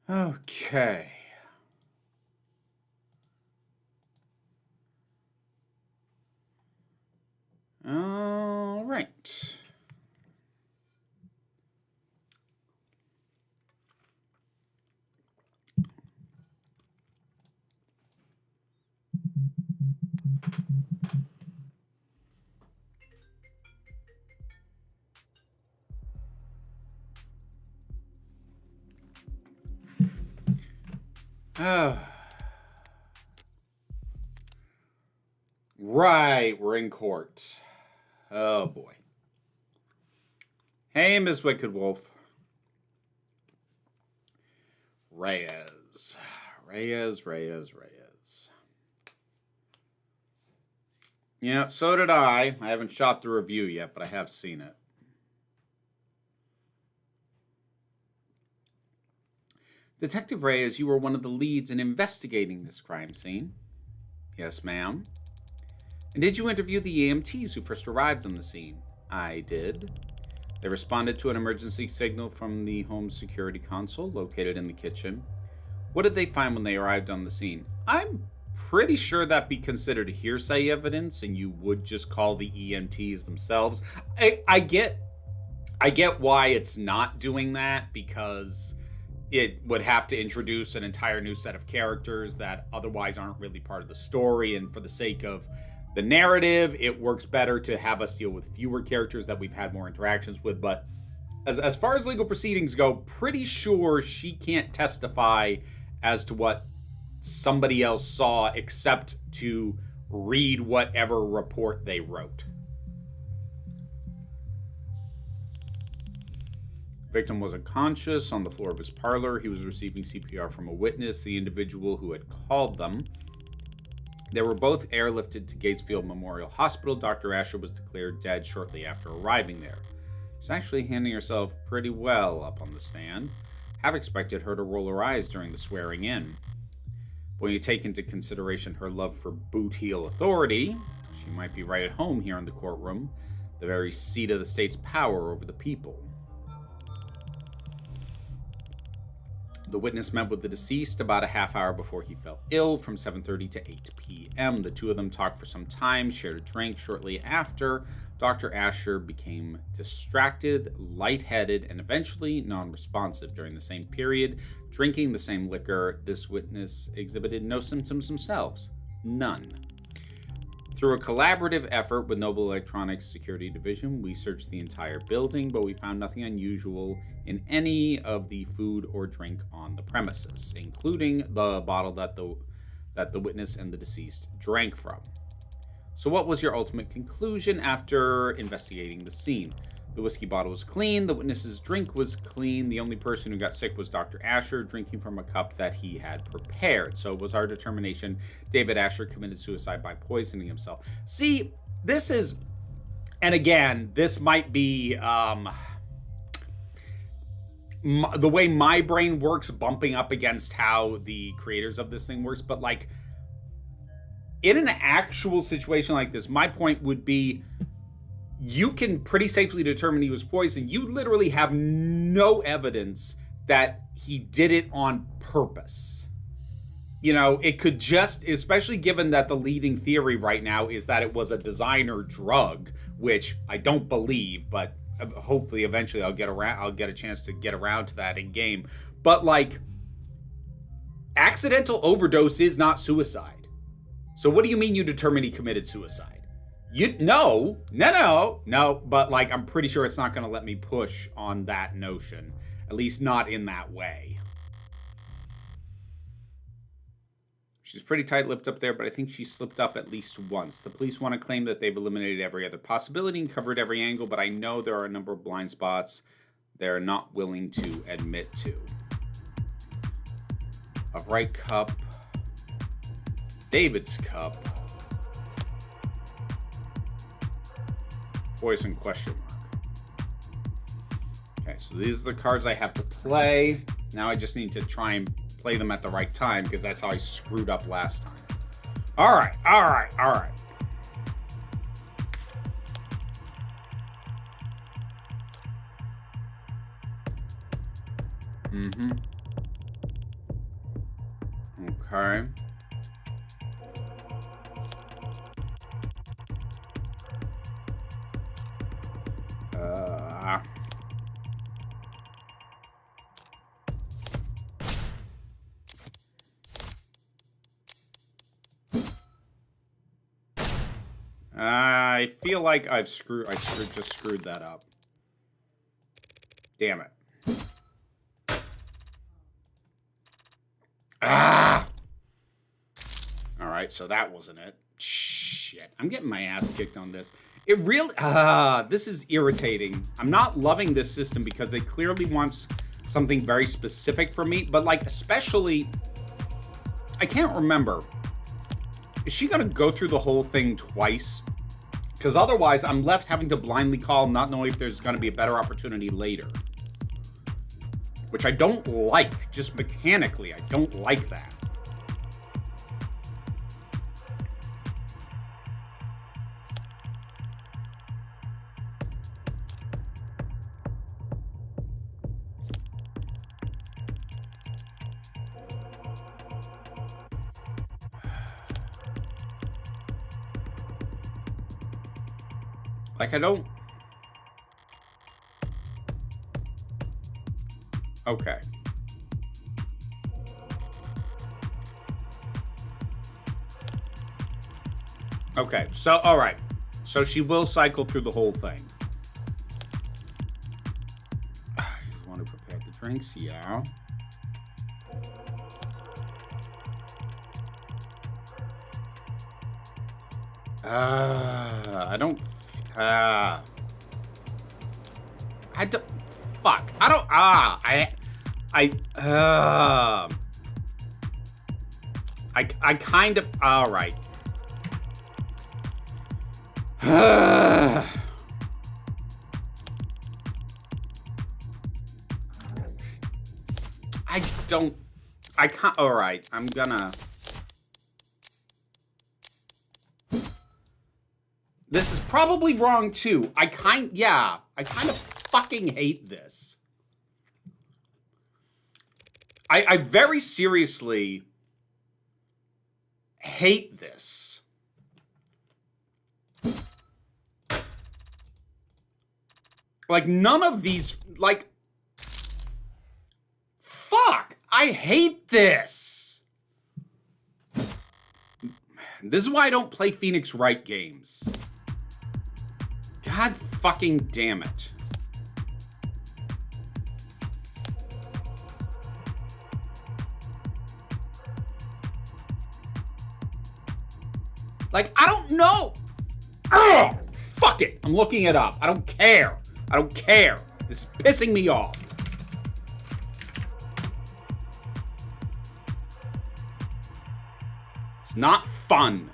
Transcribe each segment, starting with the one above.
Okay. All right. Right, we're in court. Oh boy. Hey, Miss Wicked Wolf. Reyes. Reyes. Yeah, so did I. I haven't shot the review yet, but I have seen it. Detective Reyes, you were one of the leads in investigating this crime scene. Yes, ma'am. And did you interview the EMTs who first arrived on the scene? I did. They responded to an emergency signal from the home security console located in the kitchen. What did they find when they arrived on the scene? I'm pretty sure that'd be considered hearsay evidence, and you would just call the EMTs themselves. I get why it's not doing that, because it would have to introduce an entire new set of characters that otherwise aren't really part of the story, and for the sake of the narrative, it works better to have us deal with fewer characters that we've had more interactions with. But as far as legal proceedings go, pretty sure she can't testify as to what somebody else saw except to read whatever report they wrote. Victim was unconscious on the floor of his parlor. He was receiving CPR from a witness, the individual who had called them. They were both airlifted to Gatesfield Memorial Hospital. Dr. Asher was declared dead shortly after arriving there. She's actually handling herself pretty well up on the stand. Have expected her to roll her eyes during the swearing in. When you take into consideration her love for boot heel authority, she might be right at home here in the courtroom, the very seat of the state's power over the people. The witness met with the deceased about a half hour before he fell ill, from 7:30 to 8 p.m. The two of them talked for some time, shared a drink. Shortly after, Dr. Asher became distracted, lightheaded, and eventually non-responsive. During the same period, drinking the same liquor, this witness exhibited no symptoms themselves. None. Through a collaborative effort with Noble Electronics Security Division, we searched the entire building, but we found nothing unusual in any of the food or drink on the premises, including the bottle that the witness and the deceased drank from. So what was your ultimate conclusion after investigating the scene? The whiskey bottle was clean, the witness's drink was clean, the only person who got sick was Dr. Asher, drinking from a cup that he had prepared. So it was our determination David Asher committed suicide by poisoning himself. See, this is, and again, this might be the way my brain works, bumping up against how the creators of this thing works, but like, in an actual situation like this, my point would be, you can pretty safely determine he was poisoned. You literally have no evidence that he did it on purpose. You know, it could just, especially given that the leading theory right now is that it was a designer drug, which I don't believe, but hopefully eventually I'll get a chance to get around to that in game. But like, accidental overdose is not suicide. So what do you mean you determine he committed suicide? No, but like, I'm pretty sure it's not going to let me push on that notion, at least not in that way. She's pretty tight-lipped up there, but I think she slipped up at least once. The police want to claim that they've eliminated every other possibility and covered every angle, but I know there are a number of blind spots they're not willing to admit to. A bright cup. David's cup. Poison question mark. Okay, so these are the cards I have to play. Now I just need to try and play them at the right time, because that's how I screwed up last time. All right. Okay. I feel like I just screwed that up. Damn it. Ah! Alright, so that wasn't it. Shit. I'm getting my ass kicked on this. It really... this is irritating. I'm not loving this system because it clearly wants something very specific from me. But, like, especially... I can't remember. Is she gonna go through the whole thing twice? Because otherwise, I'm left having to blindly call, not knowing if there's gonna be a better opportunity later. Which I don't like. Just mechanically, I don't like that. Like, I don't... Okay. Okay, so, alright. So she will cycle through the whole thing. I just want to prepare the drinks, yeah. I don't... I don't... Fuck. I don't... I kind of... Alright. I don't... I can't... Alright, I'm gonna... This is probably wrong, too. I kind of fucking hate this. I very seriously hate this. Like, none of these, like... Fuck! I hate this! This is why I don't play Phoenix Wright games. God fucking damn it. Like, I don't know. Ugh! Fuck it. I'm looking it up. I don't care. I don't care. This is pissing me off. It's not fun.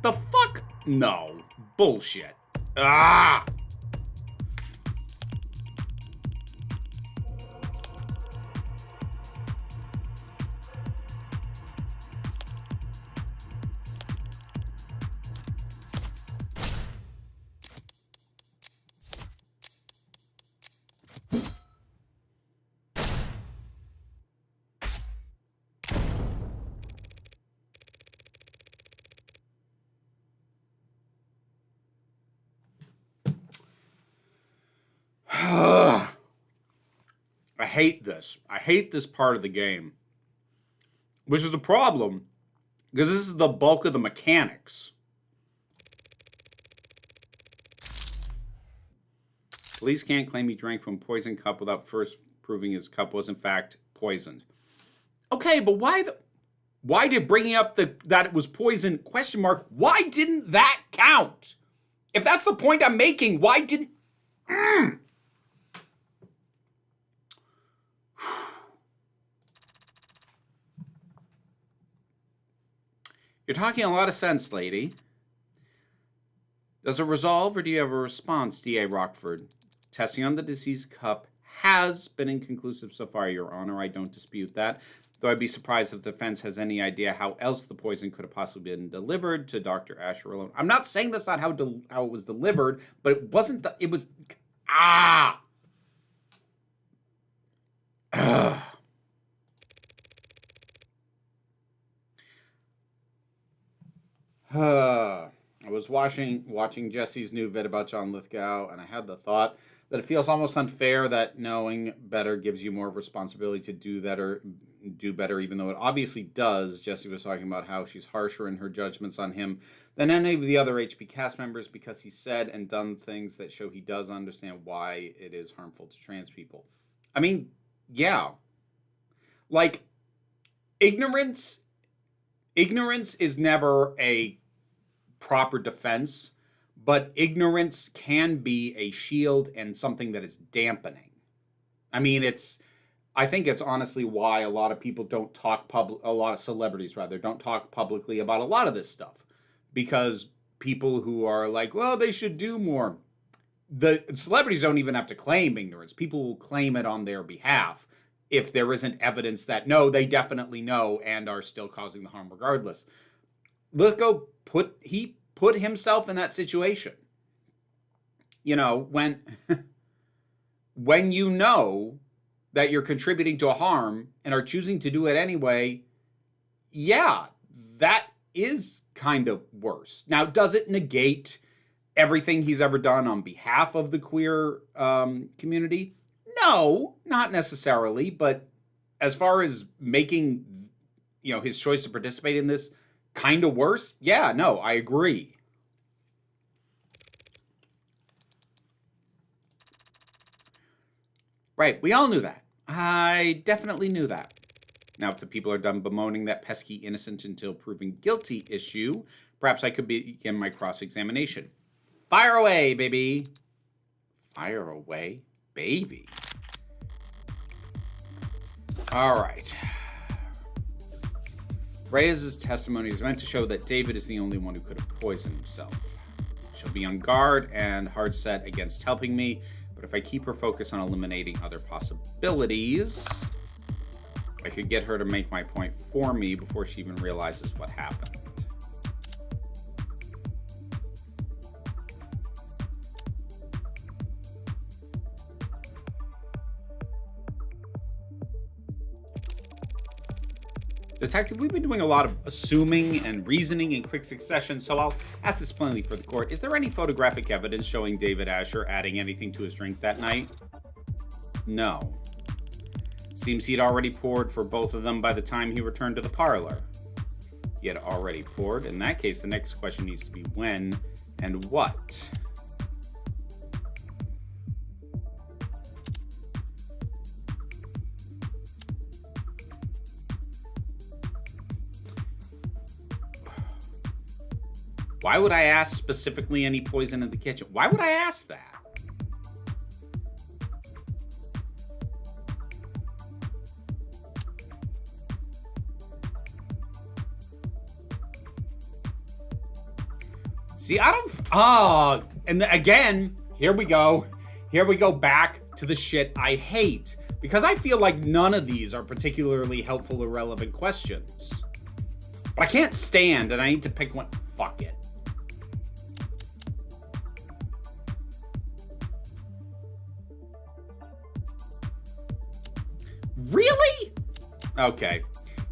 The fuck? No. Bullshit. Ah! I hate this. I hate this part of the game. Which is a problem, because this is the bulk of the mechanics. Police can't claim he drank from a poisoned cup without first proving his cup was in fact poisoned. Okay, but why did bringing up that it was poisoned, question mark, why didn't that count? If that's the point I'm making, why didn't... You're talking a lot of sense, lady. Does it resolve, or do you have a response, D.A. Rockford? Testing on the deceased cup has been inconclusive so far, Your Honor. I don't dispute that. Though I'd be surprised if the defense has any idea how else the poison could have possibly been delivered to Dr. Asher alone. I'm not saying that's not how it was delivered, but it wasn't. It was. Ah! Ugh. I was watching Jesse's new vid about John Lithgow, and I had the thought that it feels almost unfair that knowing better gives you more responsibility to do that or do better, even though it obviously does. Jesse was talking about how she's harsher in her judgments on him than any of the other HP cast members because he said and done things that show he does understand why it is harmful to trans people. I mean, yeah. Like, ignorance is never a proper defense, but ignorance can be a shield and something that is dampening. I mean, I think it's honestly why a lot of people don't talk a lot of celebrities rather don't talk publicly about a lot of this stuff, because people who are like, well, they should do more. The celebrities don't even have to claim ignorance. People will claim it on their behalf if there isn't evidence that no, they definitely know and are still causing the harm regardless. Lithgow put himself in that situation. You know, when you know that you're contributing to a harm and are choosing to do it anyway, yeah, that is kind of worse. Now, does it negate everything he's ever done on behalf of the queer community? No, not necessarily. But as far as making, his choice to participate in this kind of worse, yeah, no, I agree. Right, we all knew that. I definitely knew that. Now, if the people are done bemoaning that pesky innocent until proven guilty issue, perhaps I could begin my cross-examination. Fire away, baby. Fire away, baby. All right. Reyes' testimony is meant to show that David is the only one who could have poisoned himself. She'll be on guard and hard set against helping me, but if I keep her focused on eliminating other possibilities, I could get her to make my point for me before she even realizes what happened. Detective, we've been doing a lot of assuming and reasoning in quick succession, so I'll ask this plainly for the court. Is there any photographic evidence showing David Asher adding anything to his drink that night? No. Seems he'd already poured for both of them by the time he returned to the parlor. He had already poured. In that case, the next question needs to be when and what. Why would I ask specifically any poison in the kitchen? Why would I ask that? See, and again, here we go. Here we go back to the shit I hate. Because I feel like none of these are particularly helpful or relevant questions. But I can't stand and I need to pick one. Fuck it. Really? Okay.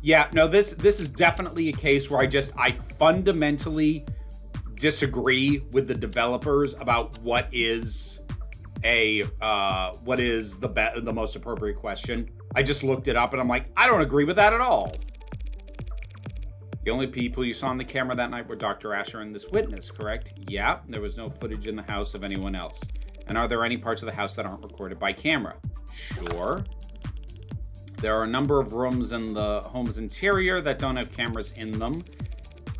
Yeah, no, this is definitely a case where I fundamentally disagree with the developers about what is the most appropriate question. I just looked it up and I'm like, I don't agree with that at all. The only people you saw on the camera that night were Dr. Asher and this witness, correct? Yeah, there was no footage in the house of anyone else. And are there any parts of the house that aren't recorded by camera? Sure. There are a number of rooms in the home's interior that don't have cameras in them.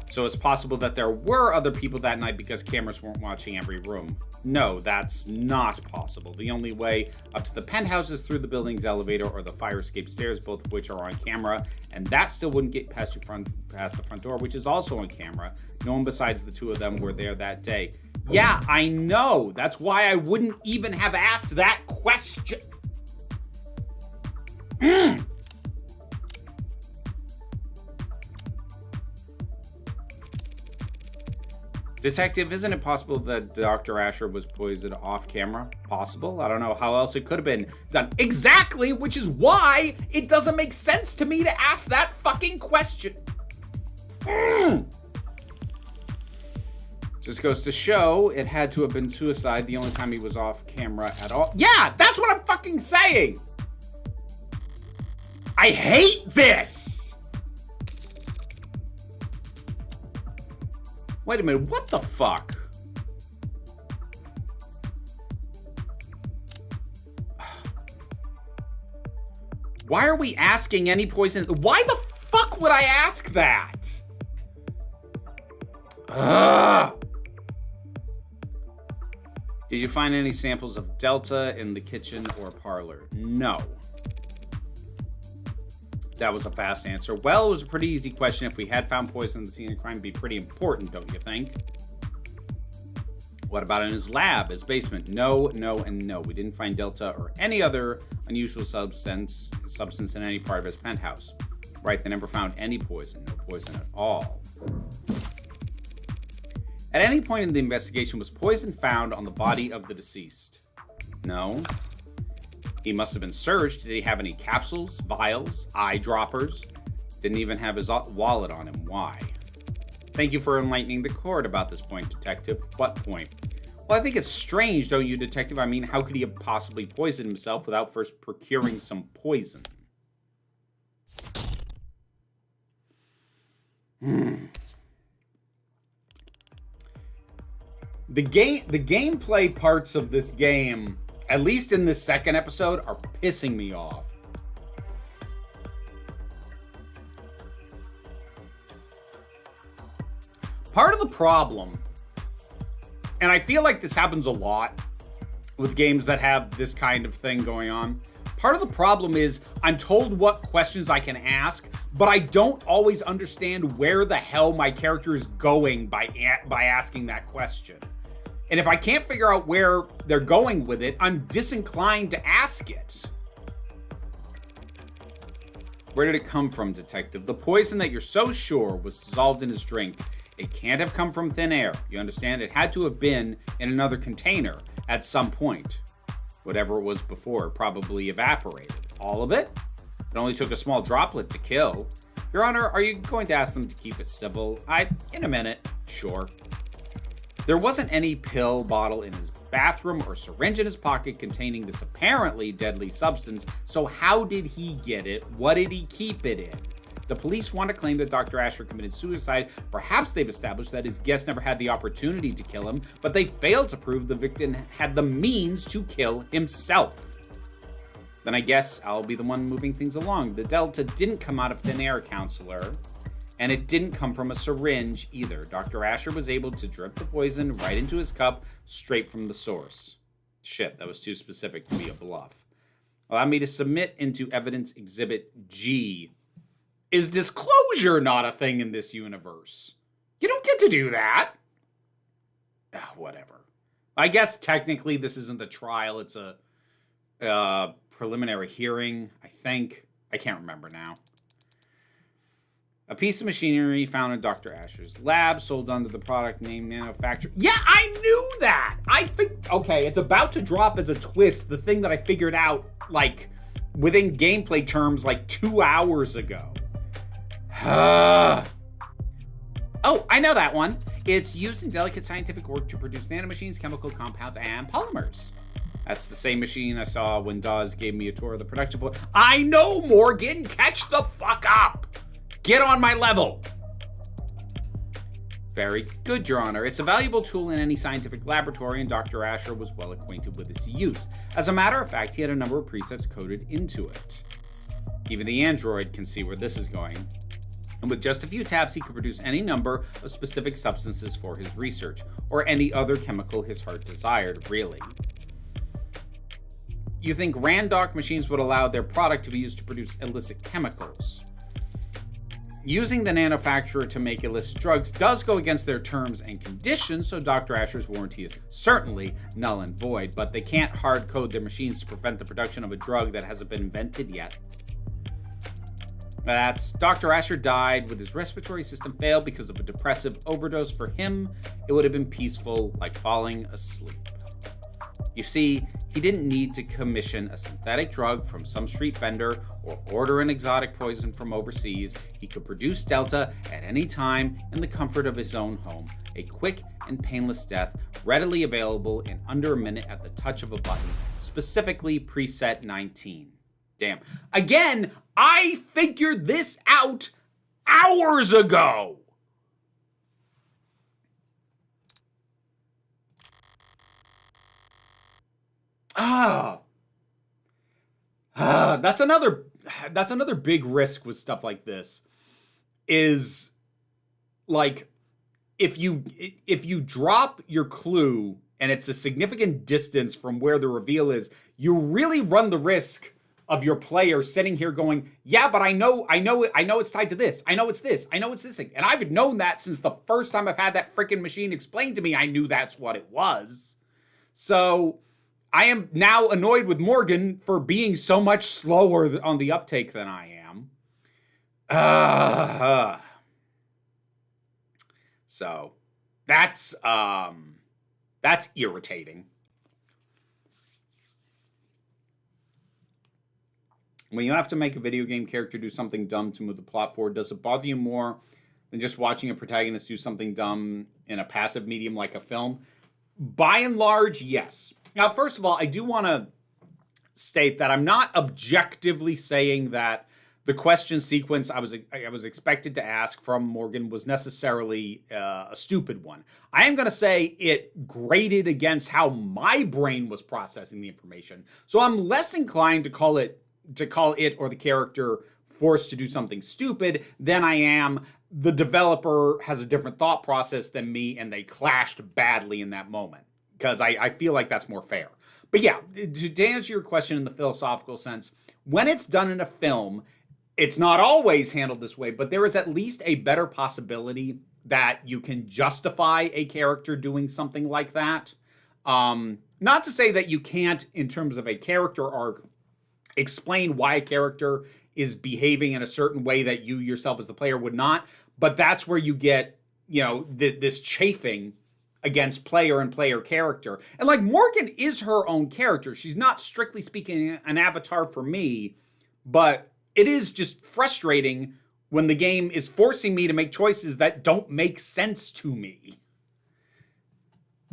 So it's possible that there were other people that night because cameras weren't watching every room. No, that's not possible. The only way up to the penthouse is through the building's elevator or the fire escape stairs, both of which are on camera, and that still wouldn't get past the front door, which is also on camera. No one besides the two of them were there that day. Yeah, I know. That's why I wouldn't even have asked that question. Detective, isn't it possible that Dr. Asher was poisoned off camera? Possible? I don't know how else it could have been done. Exactly, which is why it doesn't make sense to me to ask that fucking question. Just goes to show it had to have been suicide the only time he was off camera at all. Yeah, that's what I'm fucking saying. I hate this. Wait a minute, what the fuck? Why are we asking any poison? Why the fuck would I ask that? Ugh. Did you find any samples of Delta in the kitchen or parlor? No. That was a fast answer. Well, it was a pretty easy question. If we had found poison in the scene of crime, it'd be pretty important, don't you think? What about in his lab, his basement? No, no, and no. We didn't find Delta or any other unusual substance in any part of his penthouse. Right, they never found any poison. No poison at all. At any point in the investigation, was poison found on the body of the deceased? No. He must have been searched. Did he have any capsules, vials, eyedroppers? Didn't even have his wallet on him. Why? Thank you for enlightening the court about this point, Detective. What point? Well, I think it's strange, don't you, Detective? I mean, how could he have possibly poisoned himself without first procuring some poison? The gameplay parts of this game, at least in this second episode, are pissing me off. Part of the problem, and I feel like this happens a lot with games that have this kind of thing going on. Part of the problem is I'm told what questions I can ask, but I don't always understand where the hell my character is going by asking that question. And if I can't figure out where they're going with it, I'm disinclined to ask it. Where did it come from, Detective? The poison that you're so sure was dissolved in his drink. It can't have come from thin air. You understand? It had to have been in another container at some point. Whatever it was before probably evaporated. All of it? It only took a small droplet to kill. Your Honor, are you going to ask them to keep it civil? In a minute. Sure. There wasn't any pill bottle in his bathroom or syringe in his pocket containing this apparently deadly substance, so how did he get it? What did he keep it in? The police want to claim that Dr. Asher committed suicide. Perhaps they've established that his guest never had the opportunity to kill him, but they failed to prove the victim had the means to kill himself. Then I guess I'll be the one moving things along. The Delta didn't come out of thin air, Counselor. And it didn't come from a syringe either. Dr. Asher was able to drip the poison right into his cup straight from the source. Shit, that was too specific to be a bluff. Allow me to submit into evidence exhibit G. Is disclosure not a thing in this universe? You don't get to do that. Whatever. I guess technically this isn't the trial. It's a preliminary hearing, I think. I can't remember now. A piece of machinery found in Dr. Asher's lab, sold under the product name Nanofactor. Yeah, I knew that! Okay, it's about to drop as a twist, the thing that I figured out, like, within gameplay terms, like 2 hours ago. Oh, I know that one. It's used in delicate scientific work to produce nanomachines, chemical compounds, and polymers. That's the same machine I saw when Dawes gave me a tour of the production floor. I know, Morgan! Catch the fuck up! Get on my level! Very good, Your Honor. It's a valuable tool in any scientific laboratory, and Dr. Asher was well acquainted with its use. As a matter of fact, he had a number of presets coded into it. Even the android can see where this is going. And with just a few taps, he could produce any number of specific substances for his research, or any other chemical his heart desired, really. You think Randoc machines would allow their product to be used to produce illicit chemicals? Using the nanofacturer to make illicit drugs does go against their terms and conditions, so Dr. Asher's warranty is certainly null and void, but they can't hard code their machines to prevent the production of a drug that hasn't been invented yet. That's Dr. Asher died with his respiratory system failed because of a depressive overdose. For him, it would have been peaceful, like falling asleep. You see, he didn't need to commission a synthetic drug from some street vendor or order an exotic poison from overseas. He could produce Delta at any time in the comfort of his own home. A quick and painless death, readily available in under a minute at the touch of a button. Specifically, preset 19. Damn. Again, I figured this out hours ago. That's another big risk with stuff like this, is like if you drop your clue and it's a significant distance from where the reveal is, you really run the risk of your player sitting here going, yeah, but I know it's tied to this. I know it's this thing. And I've known that since the first time I've had that freaking machine explained to me. I knew that's what it was. So I am now annoyed with Morgan for being so much slower on the uptake than I am. So that's irritating. When you have to make a video game character do something dumb to move the plot forward, does it bother you more than just watching a protagonist do something dumb in a passive medium like a film? By and large, yes. Now, first of all, I do want to state that I'm not objectively saying that the question sequence I was expected to ask from Morgan was necessarily a stupid one. I am going to say it graded against how my brain was processing the information. So I'm less inclined to call it or the character forced to do something stupid than I am the developer has a different thought process than me and they clashed badly in that moment. Because I feel like that's more fair. But yeah, to answer your question in the philosophical sense, when it's done in a film, it's not always handled this way, but there is at least a better possibility that you can justify a character doing something like that. Not to say that you can't, in terms of a character arc, explain why a character is behaving in a certain way that you yourself as the player would not, but that's where you get, this chafing against player and player character. And like Morgan is her own character. She's not strictly speaking an avatar for me, but it is just frustrating when the game is forcing me to make choices that don't make sense to me.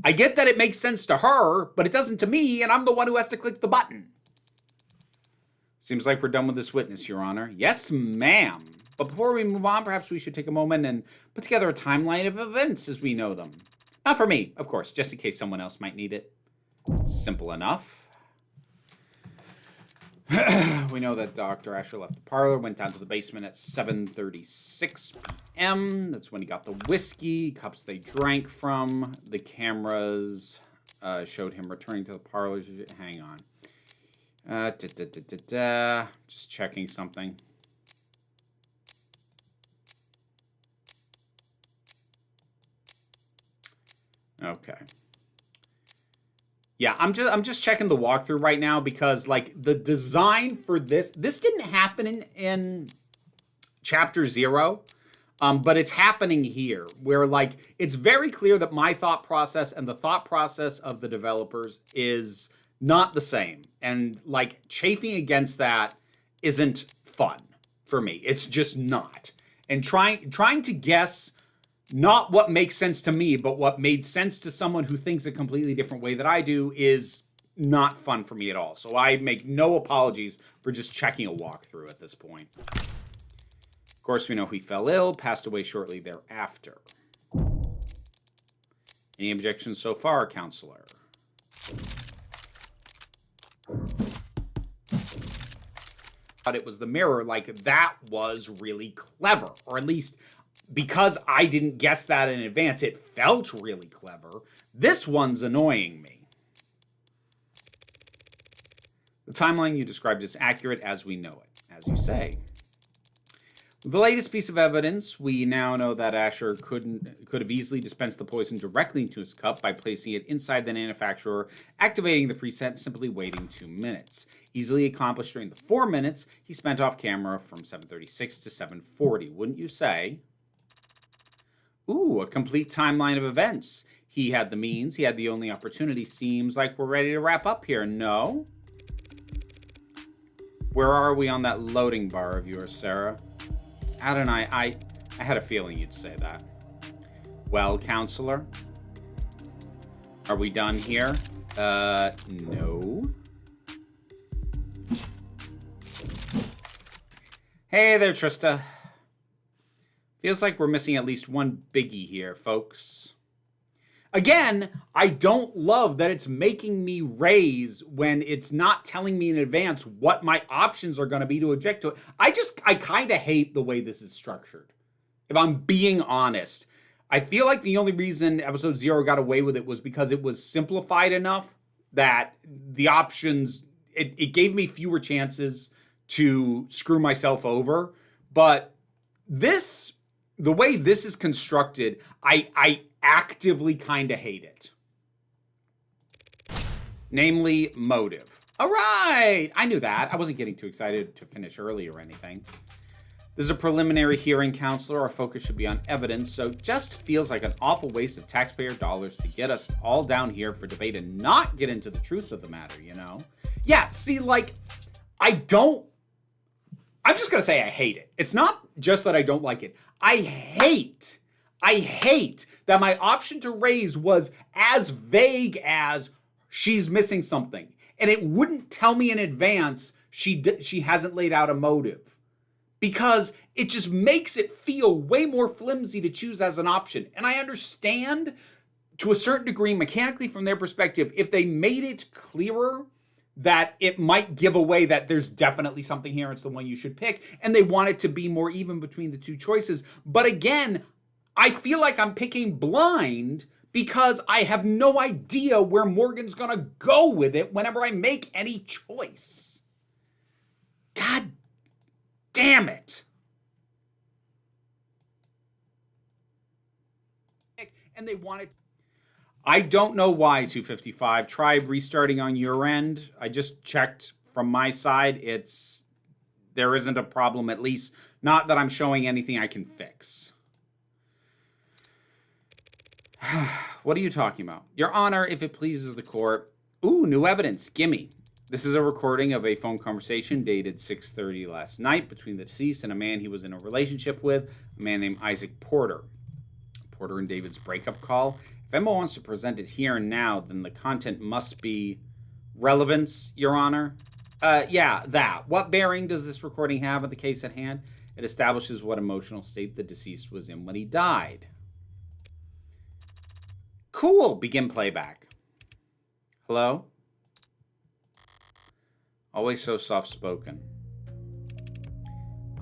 I get that it makes sense to her, but it doesn't to me, and I'm the one who has to click the button. Seems like we're done with this witness, Your Honor. Yes, ma'am. But before we move on, perhaps we should take a moment and put together a timeline of events as we know them. Not for me, of course, just in case someone else might need it. Simple enough. We know that Dr. Asher left the parlor, went down to the basement at 7:36 p.m. That's when he got the whiskey, cups they drank from. The cameras showed him returning to the parlor. Hang on. Just checking something. Okay. Yeah, I'm just checking the walkthrough right now because like the design for this didn't happen in chapter 0, but it's happening here where like it's very clear that my thought process and the thought process of the developers is not the same, and like chafing against that isn't fun for me. It's just not. And trying to guess not what makes sense to me, but what made sense to someone who thinks a completely different way that I do is not fun for me at all. So I make no apologies for just checking a walkthrough at this point. Of course, we know he fell ill, passed away shortly thereafter. Any objections so far, Counselor? But it was the mirror, like that was really clever, or at least because I didn't guess that in advance, it felt really clever. This one's annoying me. The timeline you described is accurate as we know it, as you say. The latest piece of evidence, we now know that Asher could have easily dispensed the poison directly into his cup by placing it inside the manufacturer, activating the preset, and simply waiting 2 minutes. Easily accomplished during the 4 minutes he spent off camera from 7:36 to 7:40, wouldn't you say? Ooh, a complete timeline of events. He had the means, he had the only opportunity. Seems like we're ready to wrap up here, no? Where are we on that loading bar of yours, Sarah? Adonai, I had a feeling you'd say that. Well, counselor? Are we done here? No. Hey there, Trista. Feels like we're missing at least one biggie here, folks. Again, I don't love that it's making me raise when it's not telling me in advance what my options are going to be to object to it. I kind of hate the way this is structured. If I'm being honest, I feel like the only reason episode 0 got away with it was because it was simplified enough that the options, it gave me fewer chances to screw myself over. But this, the way this is constructed, I actively kind of hate it. Namely, motive. All right, I knew that. I wasn't getting too excited to finish early or anything. This is a preliminary hearing, counselor. Our focus should be on evidence, so just feels like an awful waste of taxpayer dollars to get us all down here for debate and not get into the truth of the matter, you know? Yeah, see, like, I'm just going to say I hate it. It's not just that I don't like it. I hate that my option to raise was as vague as she's missing something. And it wouldn't tell me in advance she hasn't laid out a motive. Because it just makes it feel way more flimsy to choose as an option. And I understand to a certain degree mechanically from their perspective, if they made it clearer that it might give away that there's definitely something here, it's the one you should pick, and they want it to be more even between the two choices. But again, I feel like I'm picking blind because I have no idea where Morgan's gonna go with it whenever I make any choice. God damn it. And they want it. I don't know why, 255. Try restarting on your end. I just checked from my side. There isn't a problem, at least not that I'm showing anything I can fix. What are you talking about? Your Honor, if it pleases the court. Ooh, new evidence. Gimme. This is a recording of a phone conversation dated 6:30 last night between the deceased and a man he was in a relationship with, a man named Isaac Porter. Porter and David's breakup call. If Emma wants to present it here and now, then the content must be relevance, Your Honor. Yeah, that. What bearing does this recording have on the case at hand? It establishes what emotional state the deceased was in when he died. Cool. Begin playback. Hello? Always so soft-spoken.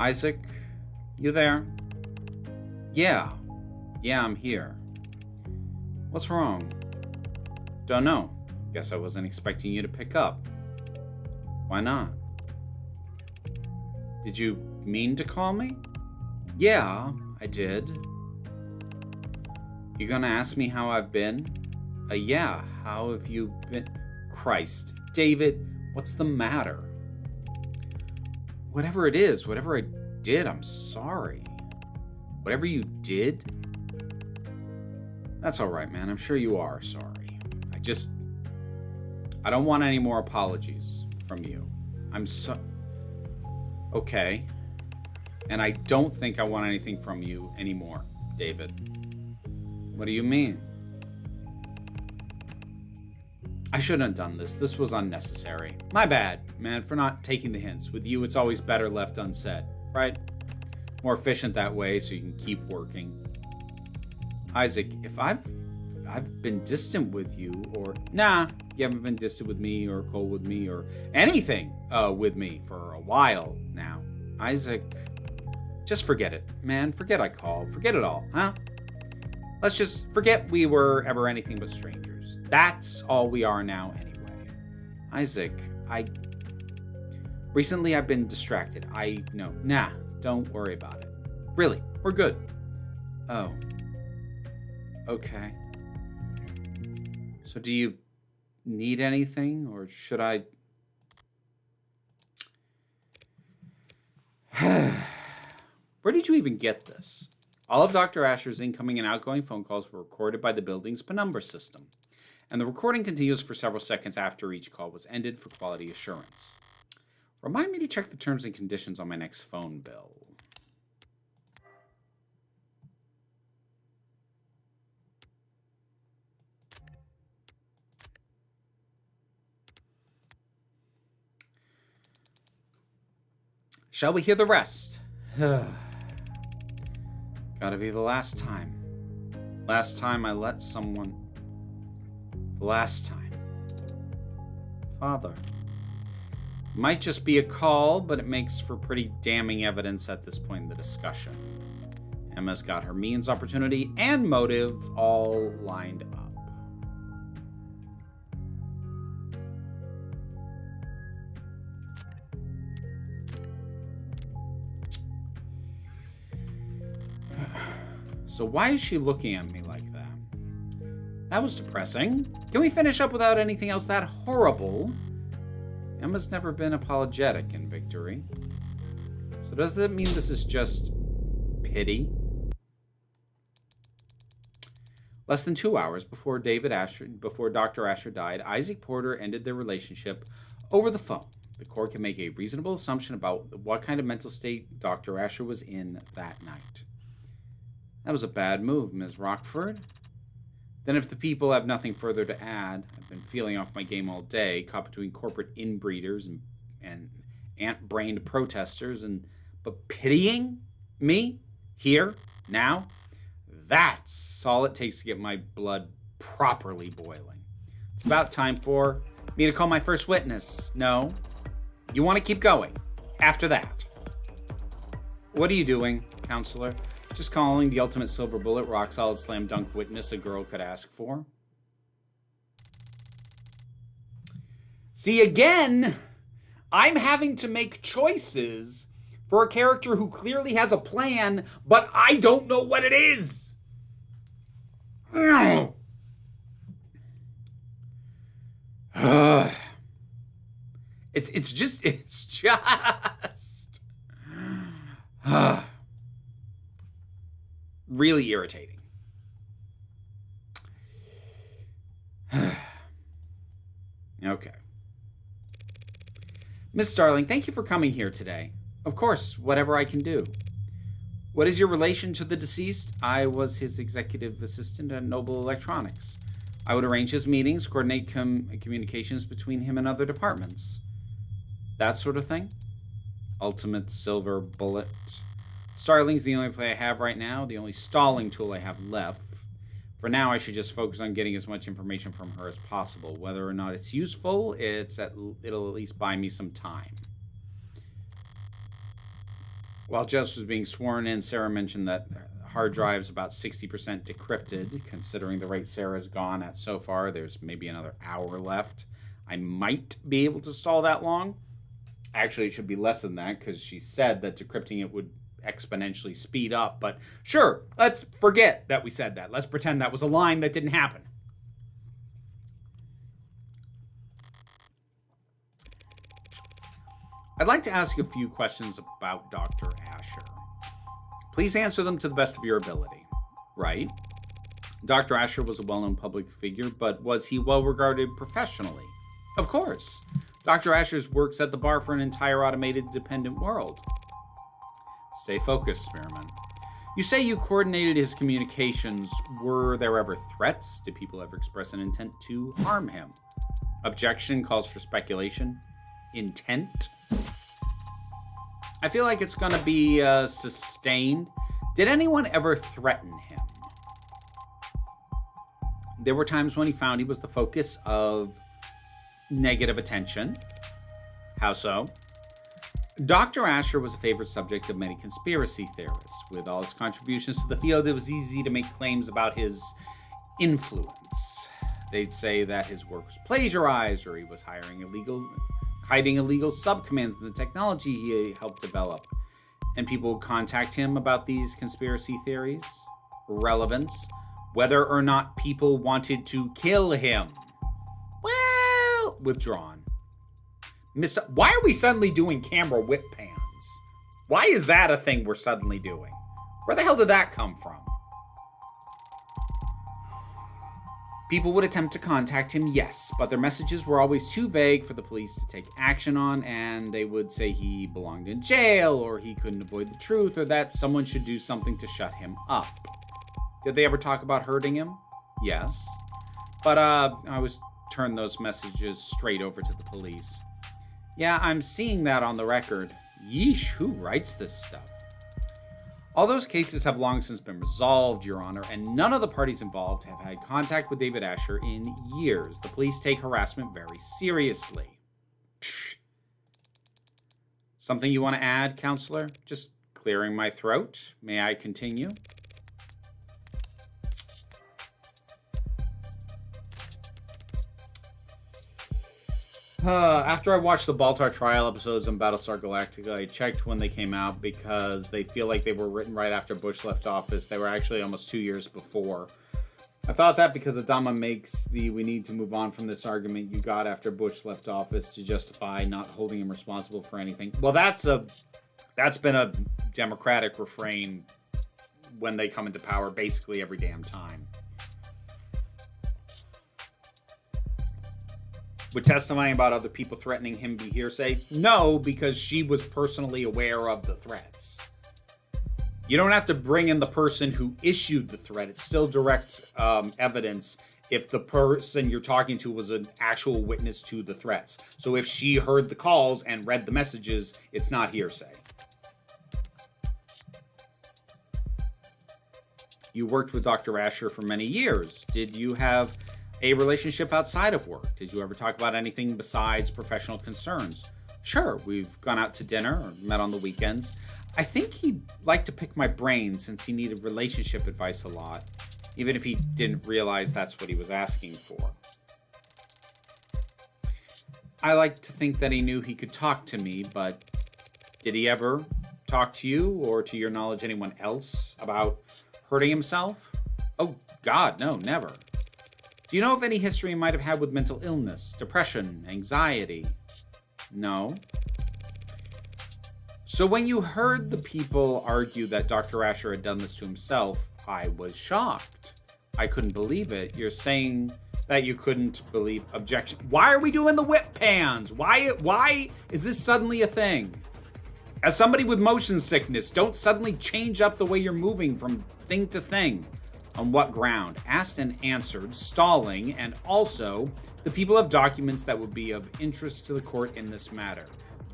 Isaac, you there? Yeah, I'm here. What's wrong? Don't know. Guess I wasn't expecting you to pick up. Why not? Did you mean to call me? Yeah, I did. You gonna ask me how I've been? Yeah, how have you been? Christ, David, what's the matter? Whatever it is, whatever I did, I'm sorry. Whatever you did? That's all right, man. I'm sure you are sorry. I don't want any more apologies from you. Okay. And I don't think I want anything from you anymore, David. What do you mean? I shouldn't have done this. This was unnecessary. My bad, man, for not taking the hints. With you, it's always better left unsaid, right? More efficient that way so you can keep working. Isaac, if I've been distant with you, or nah, you haven't been distant with me or cold with me or anything with me for a while now. Isaac, just forget it, man. Forget I called. Forget it all, huh? Let's just forget we were ever anything but strangers. That's all we are now anyway. Isaac, recently I've been distracted. Nah, Don't worry about it. Really, we're good. Oh. Okay. So do you need anything, or should I... Where did you even get this? All of Dr. Asher's incoming and outgoing phone calls were recorded by the building's penumbra system, and the recording continues for several seconds after each call was ended for quality assurance. Remind me to check the terms and conditions on my next phone bill. Shall we hear the rest? Gotta be the last time. Last time I let someone... The last time. Father. Might just be a call, but it makes for pretty damning evidence at this point in the discussion. Emma's got her means, opportunity, and motive all lined up. So why is she looking at me like that? That was depressing. Can we finish up without anything else that horrible? Emma's never been apologetic in Victory. So does that mean this is just pity? Less than 2 hours before Dr. Asher died, Isaac Porter ended their relationship over the phone. The court can make a reasonable assumption about what kind of mental state Dr. Asher was in that night. That was a bad move, Ms. Rockford. Then if the people have nothing further to add, I've been feeling off my game all day, caught between corporate inbreeders and ant-brained protesters, but pitying me here, now, that's all it takes to get my blood properly boiling. It's about time for me to call my first witness. No, you want to keep going after that. What are you doing, counselor? Just calling the ultimate silver bullet, rock solid slam dunk witness a girl could ask for. See, again, I'm having to make choices for a character who clearly has a plan, but I don't know what it is. It's just really irritating. Okay. Miss Starling, thank you for coming here today. Of course, whatever I can do. What is your relation to the deceased? I was his executive assistant at Noble Electronics. I would arrange his meetings, coordinate communications between him and other departments. That sort of thing. Ultimate silver bullet. Starling's the only play I have right now, the only stalling tool I have left. For now, I should just focus on getting as much information from her as possible. Whether or not it's useful, it'll at least buy me some time. While Jess was being sworn in, Sarah mentioned that hard drive's about 60% decrypted. Considering the rate Sarah's gone at so far, there's maybe another hour left. I might be able to stall that long. Actually, it should be less than that, because she said that decrypting it would exponentially speed up, but sure, let's forget that we said that. Let's pretend that was a line that didn't happen. I'd like to ask you a few questions about Dr. Asher. Please answer them to the best of your ability. Right? Dr. Asher was a well-known public figure, but was he well-regarded professionally? Of course. Dr. Asher's work set the bar for an entire automated, dependent world. Stay focused, Spearman. You say you coordinated his communications. Were there ever threats? Did people ever express an intent to harm him? Objection calls for speculation. Intent? I feel like it's going to be sustained. Did anyone ever threaten him? There were times when he found he was the focus of negative attention. How so? Dr. Asher was a favorite subject of many conspiracy theorists. With all his contributions to the field, it was easy to make claims about his influence. They'd say that his work was plagiarized, or he was hiding illegal subcommands in the technology he helped develop. and people would contact him about these conspiracy theories. Relevance. Whether or not people wanted to kill him. Well, withdrawn. Why are we suddenly doing camera whip pans? Why is that a thing we're suddenly doing? Where the hell did that come from? People would attempt to contact him, yes, but their messages were always too vague for the police to take action on, and they would say he belonged in jail, or he couldn't avoid the truth, or that someone should do something to shut him up. Did they ever talk about hurting him? Yes. But I always turn those messages straight over to the police. Yeah, I'm seeing that on the record. Yeesh, who writes this stuff? All those cases have long since been resolved, Your Honor, and none of the parties involved have had contact with David Asher in years. The police take harassment very seriously. Psh. Something you want to add, Counselor? Just clearing my throat. May I continue? After I watched the Baltar trial episodes on Battlestar Galactica, I checked when they came out because they feel like they were written right after Bush left office. They were actually almost 2 years before. I thought that because Adama makes the "we need to move on from this" argument you got after Bush left office to justify not holding him responsible for anything. Well, that's been a Democratic refrain when they come into power basically every damn time. Would testifying about other people threatening him be hearsay? No, because she was personally aware of the threats. You don't have to bring in the person who issued the threat. It's still direct evidence if the person you're talking to was an actual witness to the threats. So if she heard the calls and read the messages, it's not hearsay. You worked with Dr. Asher for many years. Did you have a relationship outside of work? Did you ever talk about anything besides professional concerns? Sure, we've gone out to dinner or met on the weekends. I think he'd like to pick my brain since he needed relationship advice a lot, even if he didn't realize that's what he was asking for. I like to think that he knew he could talk to me, but did he ever talk to you or, to your knowledge, anyone else about hurting himself? Oh, God, no, never. Do you know of any history he might have had with mental illness, depression, anxiety? No. So when you heard the people argue that Dr. Asher had done this to himself, I was shocked. I couldn't believe it. You're saying that you couldn't believe objection. Why are we doing the whip pans? Why is this suddenly a thing? As somebody with motion sickness, don't suddenly change up the way you're moving from thing to thing. On what ground? Asked and answered, stalling, and also, the people have documents that would be of interest to the court in this matter.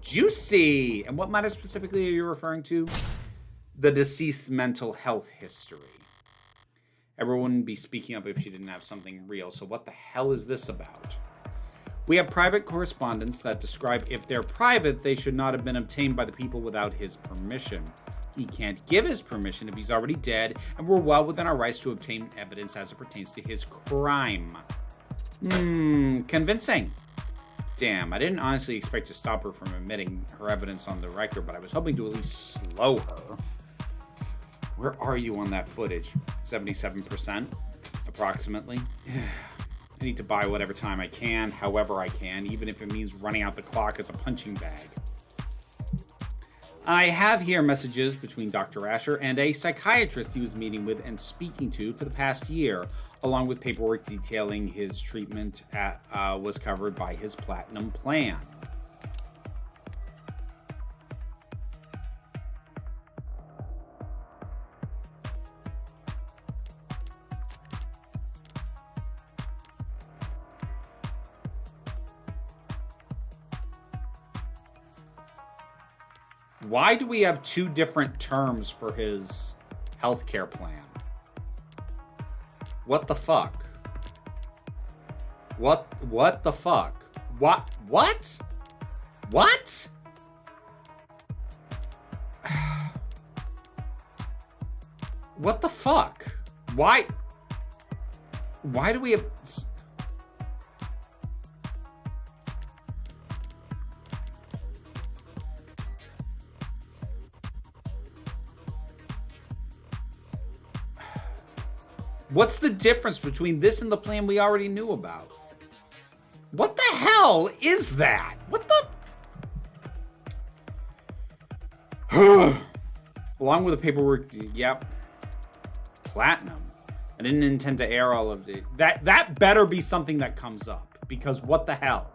Juicy! And what matter specifically are you referring to? The deceased's mental health history. Everyone wouldn't be speaking up if she didn't have something real, so what the hell is this about? We have private correspondence that describe if they're private, they should not have been obtained by the people without his permission. He can't give his permission if he's already dead, and we're well within our rights to obtain evidence as it pertains to his crime. Convincing. Damn, I didn't honestly expect to stop her from admitting her evidence on the record, but I was hoping to at least slow her. Where are you on that footage? 77%, approximately. I need to buy whatever time I can, however I can, even if it means running out the clock as a punching bag. I have here messages between Dr. Asher and a psychiatrist he was meeting with and speaking to for the past year, along with paperwork detailing his treatment was covered by his Platinum plan. Why do we have two different terms for his healthcare plan? What the fuck? What the fuck? What? What? What the fuck? Why do we have... What's the difference between this and the plan we already knew about? What the hell is that? What the? Along with the paperwork, yep. Platinum. I didn't intend to air all of it. That better be something that comes up, because what the hell?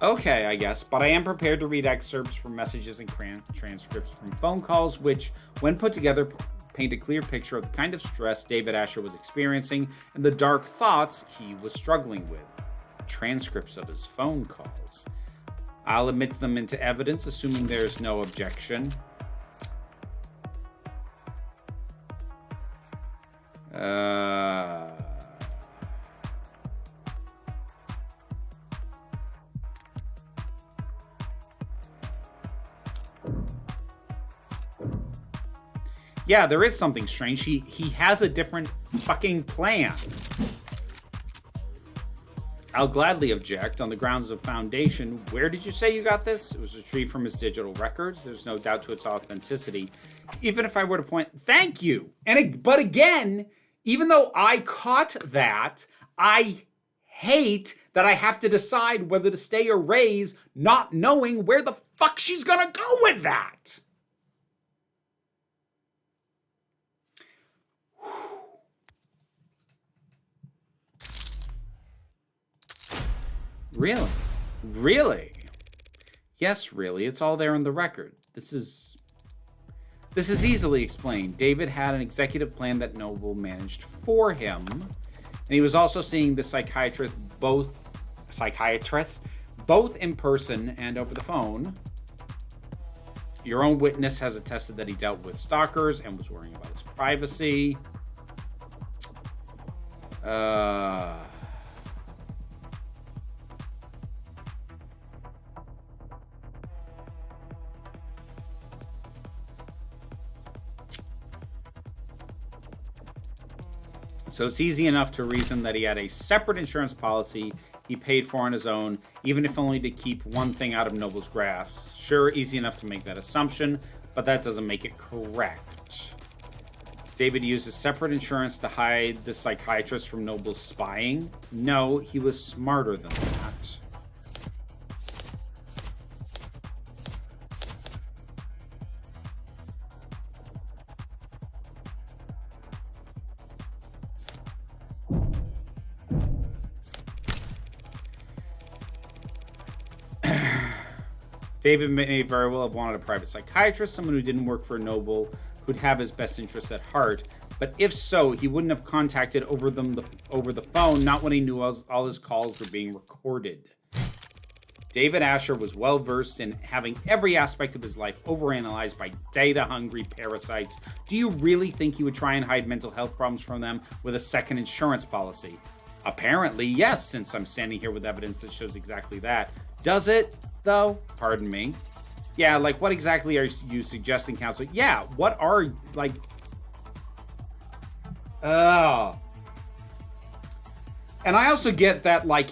Okay, I guess, but I am prepared to read excerpts from messages and transcripts from phone calls, which, when put together, paint a clear picture of the kind of stress David Asher was experiencing and the dark thoughts he was struggling with. Transcripts of his phone calls. I'll admit them into evidence, assuming there's no objection. Yeah, there is something strange. He has a different fucking plan. I'll gladly object on the grounds of foundation. Where did you say you got this? It was retrieved from his digital records. There's no doubt to its authenticity. Even if I were to point... Thank you! But again, even though I caught that, I hate that I have to decide whether to stay or raise, not knowing where the fuck she's gonna go with that. Really? Really? Yes, really. It's all there in the record. This is easily explained. David had an executive plan that Noble managed for him. And he was also seeing the psychiatrist both in person and over the phone. Your own witness has attested that he dealt with stalkers and was worrying about his privacy. So it's easy enough to reason that he had a separate insurance policy he paid for on his own, even if only to keep one thing out of Noble's grasp. Sure, easy enough to make that assumption, but that doesn't make it correct. David uses separate insurance to hide the psychiatrist from Noble's spying? No, he was smarter than that. David may very well have wanted a private psychiatrist, someone who didn't work for Noble, who'd have his best interests at heart. But if so, he wouldn't have contacted over the phone, not when he knew all his calls were being recorded. David Asher was well versed in having every aspect of his life overanalyzed by data-hungry parasites. Do you really think he would try and hide mental health problems from them with a second insurance policy? Apparently, yes, since I'm standing here with evidence that shows exactly that. Does it, though? Pardon me. Yeah, like, what exactly are you suggesting, counsel? Yeah, what are, like... Oh. And I also get that, like,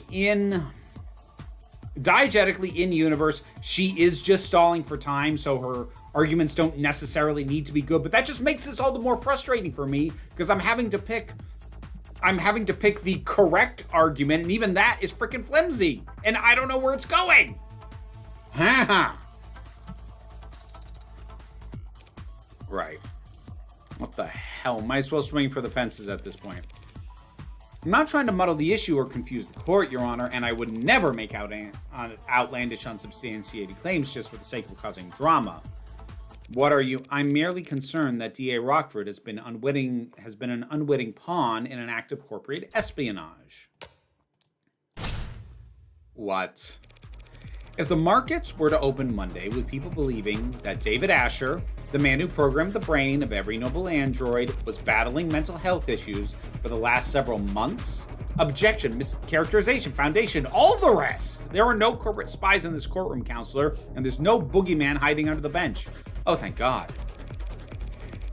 diegetically in universe, she is just stalling for time, so her arguments don't necessarily need to be good, but that just makes this all the more frustrating for me, because I'm having to pick the correct argument, and even that is freaking flimsy, and I don't know where it's going. Right. What the hell? Might as well swing for the fences at this point. I'm not trying to muddle the issue or confuse the court, Your Honor, and I would never make out outlandish, unsubstantiated claims just for the sake of causing drama. What are you? I'm merely concerned that D.A. Rockford has been an unwitting pawn in an act of corporate espionage. What? If the markets were to open Monday with people believing that David Asher, the man who programmed the brain of every Noble android, was battling mental health issues for the last several months, objection, mischaracterization, foundation, all the rest. There are no corporate spies in this courtroom, counselor, and there's no boogeyman hiding under the bench. Oh, thank God.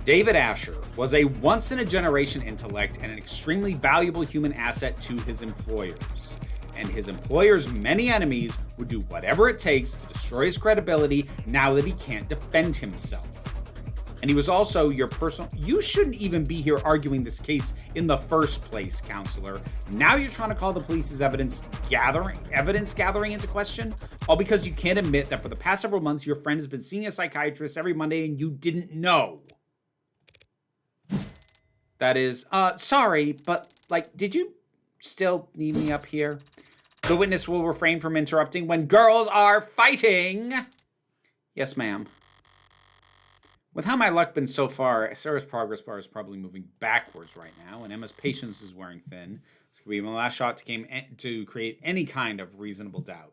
David Asher was a once-in-a-generation intellect and an extremely valuable human asset to his employers. And his employer's many enemies would do whatever it takes to destroy his credibility now that he can't defend himself. And he was also your personal... You shouldn't even be here arguing this case in the first place, counselor. Now you're trying to call the police's evidence gathering into question? All because you can't admit that for the past several months, your friend has been seeing a psychiatrist every Monday and you didn't know. That is, sorry, but, like, did you still need me up here? The witness will refrain from interrupting when girls are fighting. Yes, ma'am. With how my luck been so far, Sarah's progress bar is probably moving backwards right now, and Emma's patience is wearing thin. This could be my last shot to create any kind of reasonable doubt.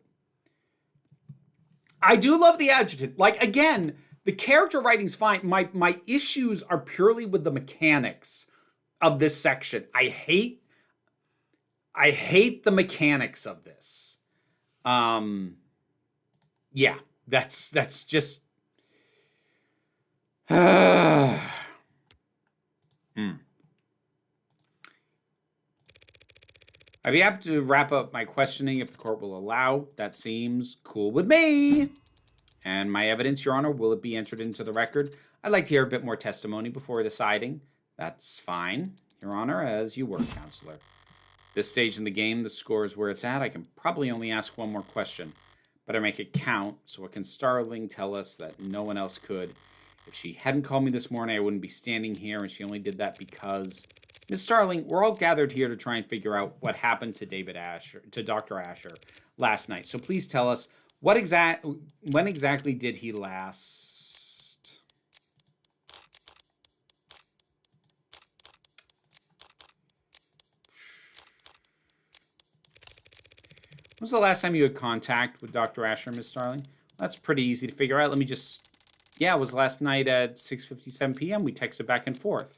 I do love the adjective. Like, again, the character writing's fine. My issues are purely with the mechanics of this section. I hate the mechanics of this. Yeah, that's just... I'd be happy to wrap up my questioning if the court will allow. That seems cool with me. And my evidence, Your Honor, will it be entered into the record? I'd like to hear a bit more testimony before deciding. That's fine, Your Honor, as you were, Counselor. This stage in the game, the score is where it's at. I can probably only ask one more question. Better make it count, so what can Starling tell us that no one else could? If she hadn't called me this morning, I wouldn't be standing here, and she only did that because... Miss Starling, we're all gathered here to try and figure out what happened to Dr. Asher last night. So please tell us, when exactly did he last... When was the last time you had contact with Dr. Asher, Miss Starling? That's pretty easy to figure out. Let me just... Yeah, it was last night at 6:57 p.m. We texted back and forth.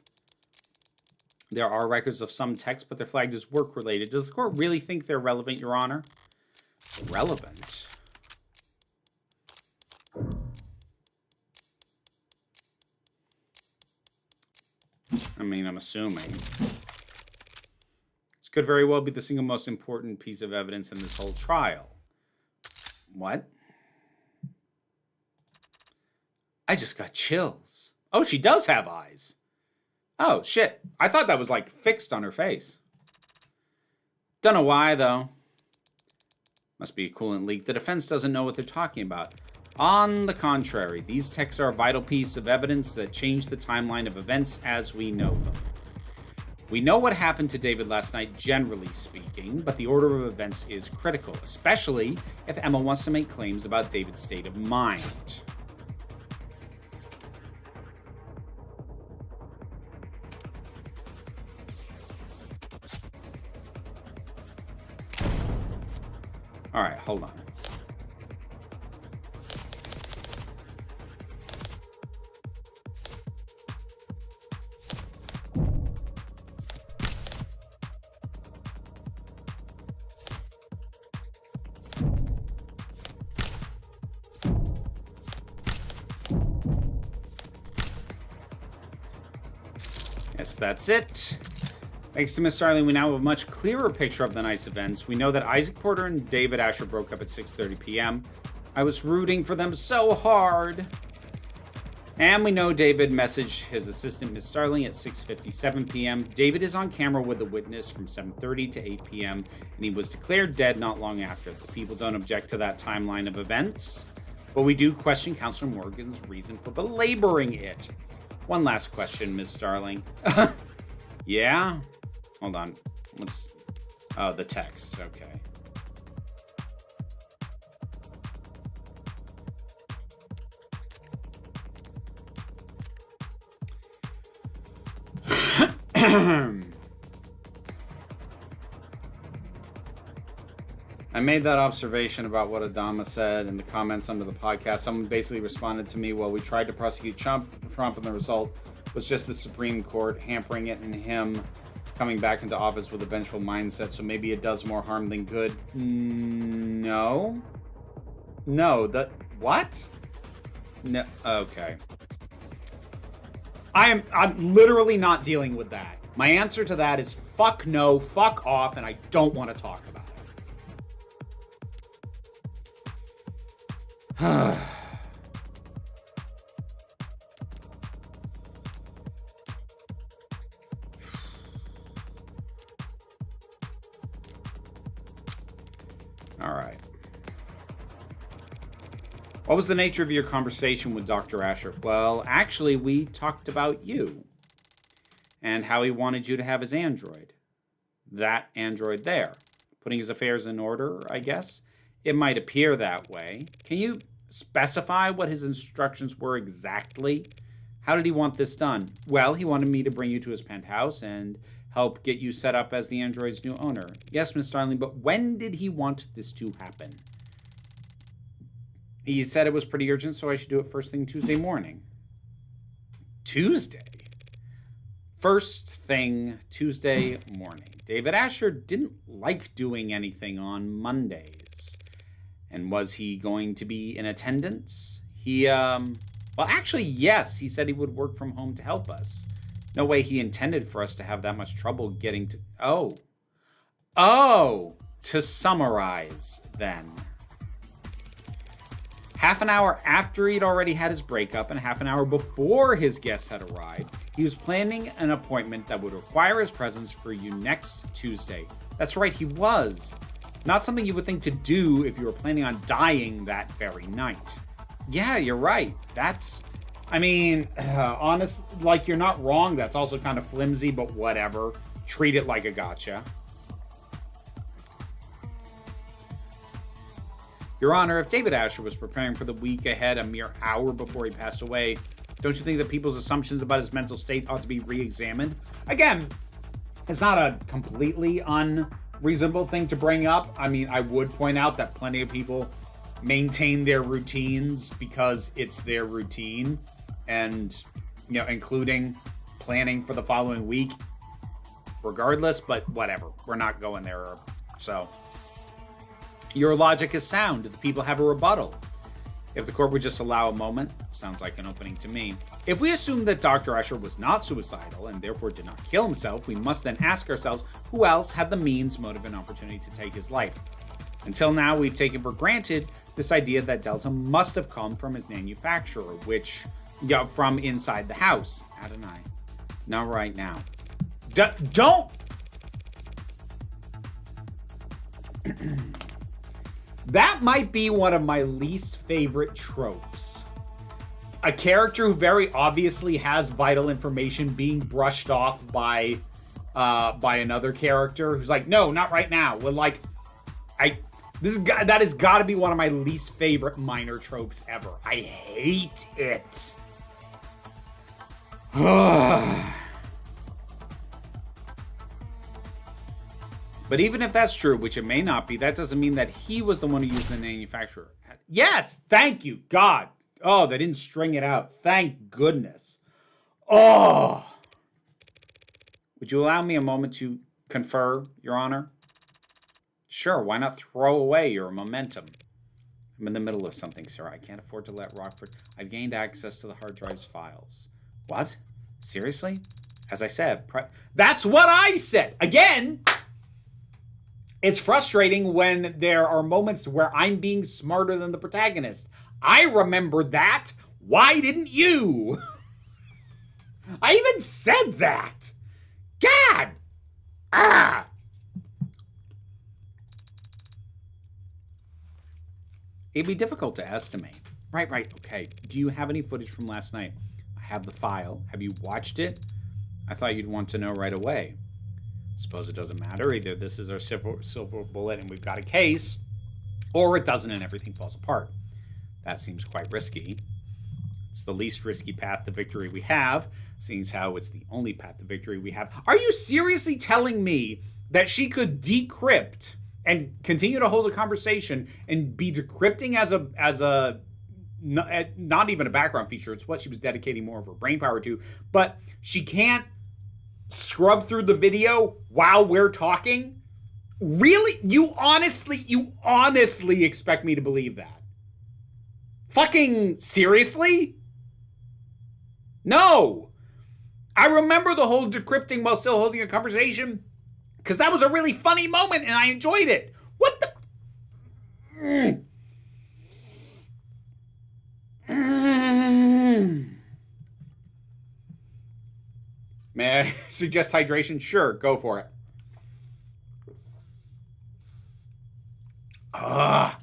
There are records of some texts, but they're flagged as work-related. Does the court really think they're relevant, Your Honor? Relevant? I mean, I'm assuming. This could very well be the single most important piece of evidence in this whole trial. What? I just got chills. Oh, she does have eyes. Oh, shit. I thought that was, like, fixed on her face. Don't know why, though. Must be a coolant leak. The defense doesn't know what they're talking about. On the contrary, these texts are a vital piece of evidence that changed the timeline of events as we know them. We know what happened to David last night, generally speaking, but the order of events is critical, especially if Emma wants to make claims about David's state of mind. All right, hold on. Yes, that's it. Thanks to Miss Starling, we now have a much clearer picture of the night's events. We know that Isaac Porter and David Asher broke up at 6:30 p.m. I was rooting for them so hard. And we know David messaged his assistant, Miss Starling, at 6:57 p.m. David is on camera with the witness from 7:30 to 8 p.m., and he was declared dead not long after. The people don't object to that timeline of events, but we do question Counselor Morgan's reason for belaboring it. One last question, Miss Starling. Yeah? Hold on. Let's... Oh, the text. Okay. I made that observation about what Adama said in the comments under the podcast. Someone basically responded to me, well, we tried to prosecute Trump, and the result was just the Supreme Court hampering it and him coming back into office with a vengeful mindset, so maybe it does more harm than good. No. No, what? No, okay. I'm literally not dealing with that. My answer to that is fuck no, fuck off, and I don't want to talk about it. All right. What was the nature of your conversation with Dr. Asher? Well, actually, we talked about you and how he wanted you to have his android. That android there. Putting his affairs in order, I guess. It might appear that way. Can you specify what his instructions were exactly? How did he want this done? Well, he wanted me to bring you to his penthouse and help get you set up as the android's new owner. Yes, Miss Starling, but when did he want this to happen? He said it was pretty urgent, so I should do it first thing Tuesday morning. Tuesday? First thing Tuesday morning. David Asher didn't like doing anything on Mondays. And was he going to be in attendance? Well, actually, yes. He said he would work from home to help us. No way he intended for us to have that much trouble getting to... Oh! To summarize, then. Half an hour after he'd already had his breakup and half an hour before his guests had arrived, he was planning an appointment that would require his presence for you next Tuesday. That's right, he was. Not something you would think to do if you were planning on dying that very night. Yeah, you're right. Honest, like, you're not wrong. That's also kind of flimsy, but whatever. Treat it like a gotcha. Your Honor, if David Asher was preparing for the week ahead a mere hour before he passed away, don't you think that people's assumptions about his mental state ought to be re-examined? Again, it's not a completely unreasonable thing to bring up. I mean, I would point out that plenty of people maintain their routines because it's their routine, and, you know, including planning for the following week regardless, but whatever. We're not going there. So... Your logic is sound. The people have a rebuttal. If the court would just allow a moment, sounds like an opening to me. If we assume that Dr. Asher was not suicidal and therefore did not kill himself, we must then ask ourselves who else had the means, motive, and opportunity to take his life. Until now, we've taken for granted this idea that Delta must have come from his manufacturer, from inside the house. Adonai. Not right now. Don't! That might be one of my least favorite tropes. A character who very obviously has vital information being brushed off by another character who's like, no, not right now. Well, like, that has got to be one of my least favorite minor tropes ever. I hate it. But even if that's true, which it may not be, that doesn't mean that he was the one who used the manufacturer. Yes, thank you, God. Oh, they didn't string it out. Thank goodness. Oh. Would you allow me a moment to confer, Your Honor? Sure, why not throw away your momentum? I'm in the middle of something, sir. I can't afford to let Rockford... I've gained access to the hard drive's files. What? Seriously? As I said, that's what I said! Again... It's frustrating when there are moments where I'm being smarter than the protagonist. I remember that. Why didn't you? I even said that. God. Ah. It'd be difficult to estimate. Right. Okay. Do you have any footage from last night? I have the file. Have you watched it? I thought you'd want to know right away. Suppose it doesn't matter. Either this is our silver bullet and we've got a case, or it doesn't and everything falls apart. That seems quite risky. It's the least risky path to victory we have, seeing as how it's the only path to victory we have. Are you seriously telling me that she could decrypt and continue to hold a conversation and be decrypting as a not even a background feature? It's what she was dedicating more of her brain power to, but she can't scrub through the video while we're talking? Really? You honestly expect me to believe that? Fucking seriously? No. I remember the whole decrypting while still holding a conversation because that was a really funny moment and I enjoyed it. What the? May I suggest hydration? Sure, go for it. Ugh.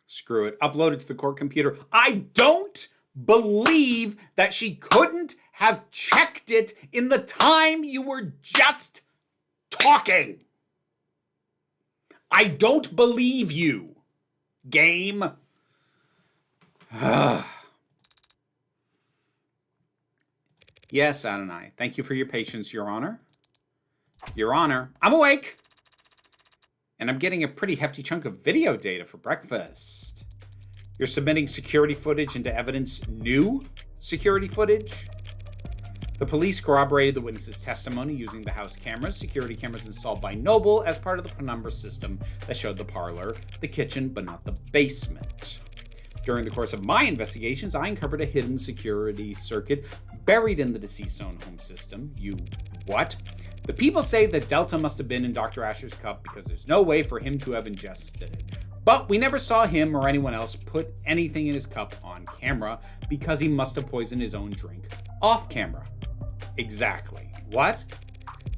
Screw it. Upload it to the court computer. I don't believe that she couldn't have checked it in the time you were just talking. I don't believe you, game. Yes, Adonai. Thank you for your patience, Your Honor. Your Honor, I'm awake. And I'm getting a pretty hefty chunk of video data for breakfast. You're submitting security footage into evidence, new security footage? The police corroborated the witness's testimony using the house cameras, security cameras installed by Noble as part of the Penumbra system that showed the parlor, the kitchen, but not the basement. During the course of my investigations, I uncovered a hidden security circuit buried in the deceased's own home system. You what? The people say that Delta must have been in Dr. Asher's cup because there's no way for him to have ingested it. But we never saw him or anyone else put anything in his cup on camera because he must have poisoned his own drink off camera. Exactly. What?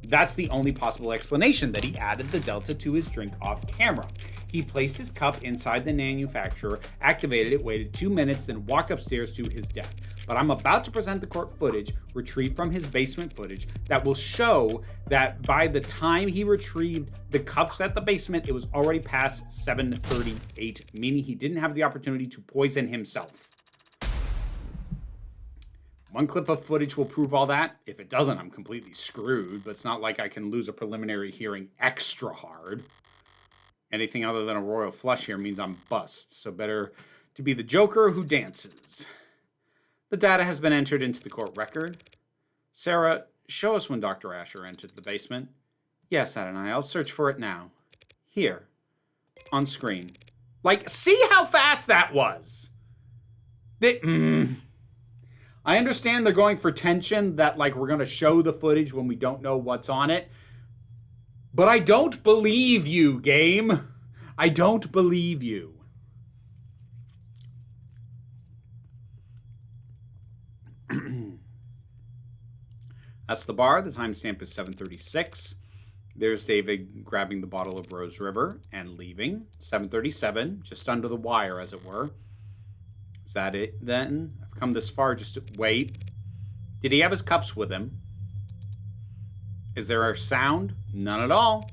That's the only possible explanation, that he added the Delta to his drink off camera. He placed his cup inside the manufacturer, activated it, waited 2 minutes, then walked upstairs to his death. But I'm about to present the court footage retrieved from his basement footage that will show that by the time he retrieved the cups at the basement, it was already past 7:38, meaning he didn't have the opportunity to poison himself. One clip of footage will prove all that. If it doesn't, I'm completely screwed, but it's not like I can lose a preliminary hearing extra hard. Anything other than a royal flush here means I'm bust, so better to be the Joker who dances. The data has been entered into the court record. Sarah, show us when Dr. Asher entered the basement. Yes, Adonai, I'll search for it now. Here. On screen. Like, see how fast that was? I understand they're going for tension, that, like, we're going to show the footage when we don't know what's on it. But I don't believe you, game. I don't believe you. That's the bar. The timestamp is 7:36. There's David grabbing the bottle of Rose River and leaving. 7:37, just under the wire, as it were. Is that it then? I've come this far just to wait. Did he have his cups with him? Is there a sound? None at all.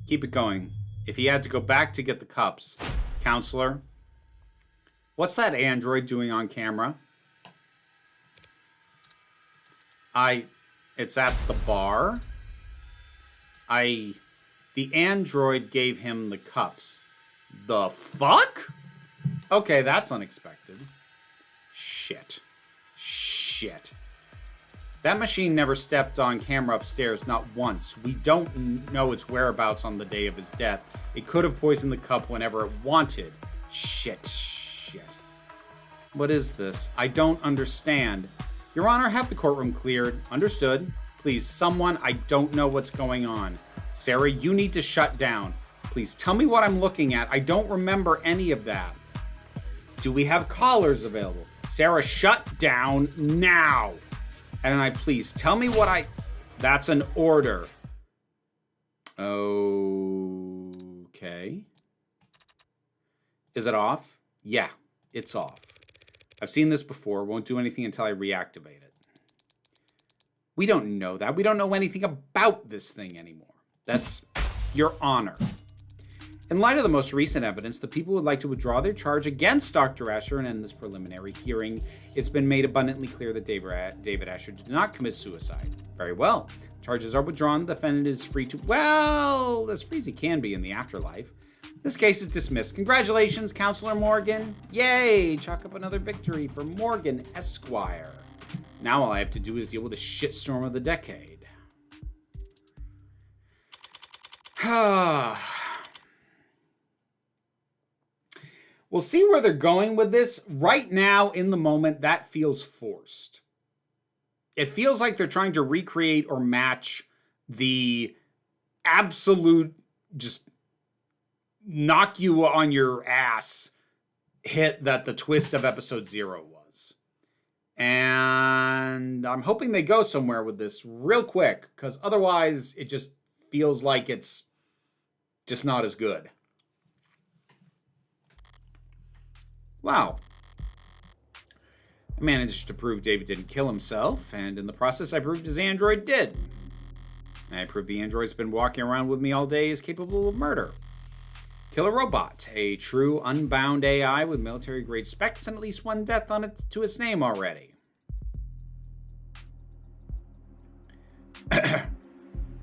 Keep it going. If he had to go back to get the cups. Counselor. What's that android doing on camera? It's at the bar. The android gave him the cups. The fuck? Okay, that's unexpected. Shit. That machine never stepped on camera upstairs, not once. We don't know its whereabouts on the day of his death. It could have poisoned the cup whenever it wanted. Shit. What is this? I don't understand. Your Honor, have the courtroom cleared. Understood. Please, someone, I don't know what's going on. Sarah, you need to shut down. Please tell me what I'm looking at. I don't remember any of that. Do we have callers available? Sarah, shut down now. And please tell me what that's an order. Okay. Is it off? Yeah, it's off. I've seen this before. Won't do anything until I reactivate it. We don't know that. We don't know anything about this thing anymore. That's Your Honor. In light of the most recent evidence, the people would like to withdraw their charge against Dr. Asher and end this preliminary hearing. It's been made abundantly clear that David Asher did not commit suicide. Very well. Charges are withdrawn. The defendant is free to, well, as free as he can be in the afterlife. This case is dismissed. Congratulations, Counselor Morgan. Yay! Chalk up another victory for Morgan Esquire. Now all I have to do is deal with the shitstorm of the decade. We'll see where they're going with this. Right now, in the moment, that feels forced. It feels like they're trying to recreate or match the absolute just knock you on your ass hit that the twist of episode 0 was. And I'm hoping they go somewhere with this real quick, because otherwise it just feels like it's just not as good. Wow. I managed to prove David didn't kill himself, and in the process I proved his android did. I proved the android's been walking around with me all day is capable of murder. Killer Robot, a true unbound AI with military-grade specs and at least one death on it to its name already.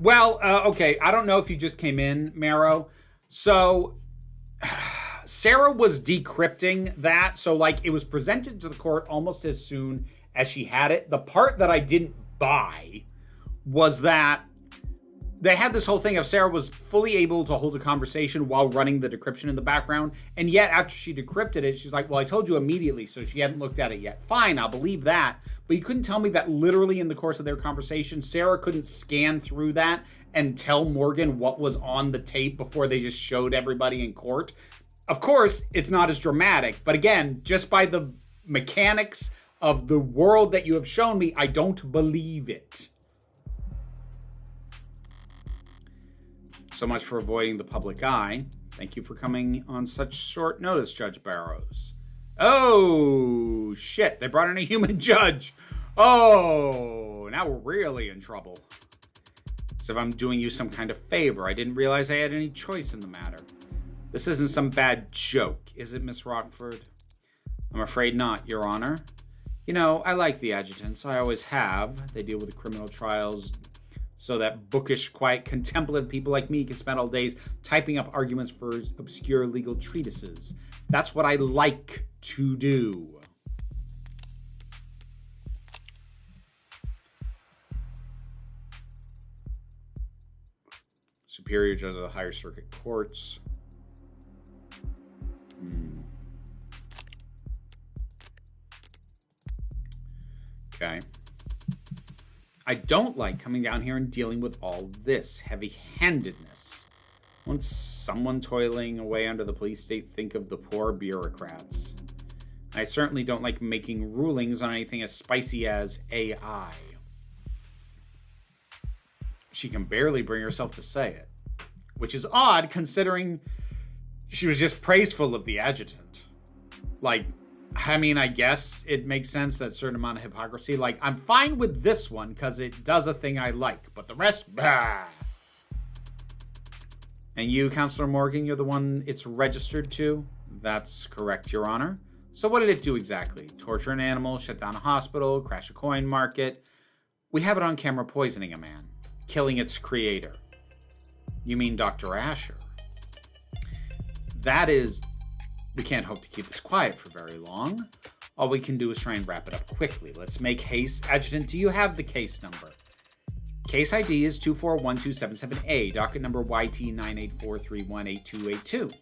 Well, okay, I don't know if you just came in, Marrow. So, Sarah was decrypting that, so, like, it was presented to the court almost as soon as she had it. The part that I didn't buy was that they had this whole thing of Sarah was fully able to hold a conversation while running the decryption in the background, and yet after she decrypted it, she's like, well, I told you immediately, so she hadn't looked at it yet. Fine, I'll believe that. But you couldn't tell me that literally in the course of their conversation, Sarah couldn't scan through that and tell Morgan what was on the tape before they just showed everybody in court. Of course, it's not as dramatic, but again, just by the mechanics of the world that you have shown me, I don't believe it. So much for avoiding the public eye. Thank you for coming on such short notice, Judge Barrows. Oh, shit. They brought in a human judge. Oh, now we're really in trouble. As if I'm doing you some kind of favor. I didn't realize I had any choice in the matter. This isn't some bad joke, is it, Miss Rockford? I'm afraid not, Your Honor. You know, I like the adjutants. I always have. They deal with the criminal trials so that bookish, quiet, contemplative people like me can spend all days typing up arguments for obscure legal treatises. That's what I like to do. Superior Judge of the Higher Circuit Courts. Okay. I don't like coming down here and dealing with all this heavy-handedness. Won't someone toiling away under the police state think of the poor bureaucrats? I certainly don't like making rulings on anything as spicy as AI. She can barely bring herself to say it, which is odd considering she was just praiseful of the adjutant. Like, I mean, I guess it makes sense that certain amount of hypocrisy. Like, I'm fine with this one because it does a thing I like, but the rest, bah. And you, Counselor Morgan, you're the one it's registered to? That's correct, Your Honor. So what did it do exactly? Torture an animal, shut down a hospital, crash a coin market? We have it on camera poisoning a man, killing its creator. You mean Dr. Asher? That is... We can't hope to keep this quiet for very long. All we can do is try and wrap it up quickly. Let's make haste. Adjutant, do you have the case number? Case ID is 241277A, docket number YT9843188282.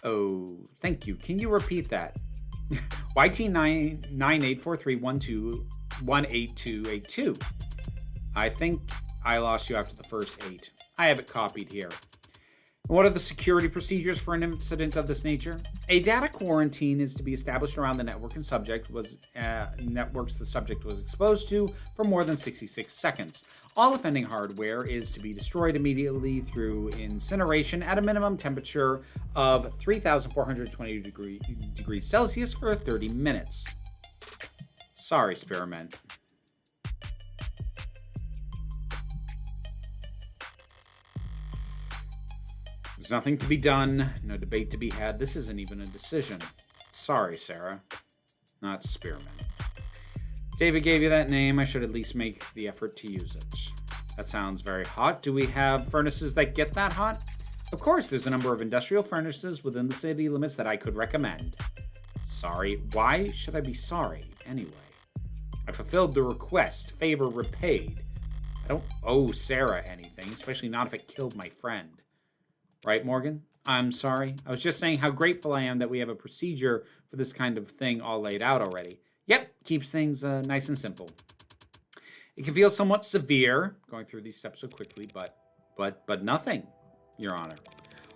Oh, thank you. Can you repeat that? YT984312188282. I think I lost you after the first 8. I have it copied here. What are the security procedures for an incident of this nature? A data quarantine is to be established around the network and networks the subject was exposed to for more than 66 seconds. All offending hardware is to be destroyed immediately through incineration at a minimum temperature of 3,420 degrees Celsius for 30 minutes. Sorry, Spearmint. There's nothing to be done, no debate to be had. This isn't even a decision. Sorry, Sarah. Not Spearmint. David gave you that name. I should at least make the effort to use it. That sounds very hot. Do we have furnaces that get that hot? Of course, there's a number of industrial furnaces within the city limits that I could recommend. Sorry. Why should I be sorry, anyway? I fulfilled the request. Favor repaid. I don't owe Sarah anything, especially not if it killed my friend. Right, Morgan? I'm sorry. I was just saying how grateful I am that we have a procedure for this kind of thing all laid out already. Yep, keeps things nice and simple. It can feel somewhat severe, going through these steps so quickly, but nothing, Your Honor.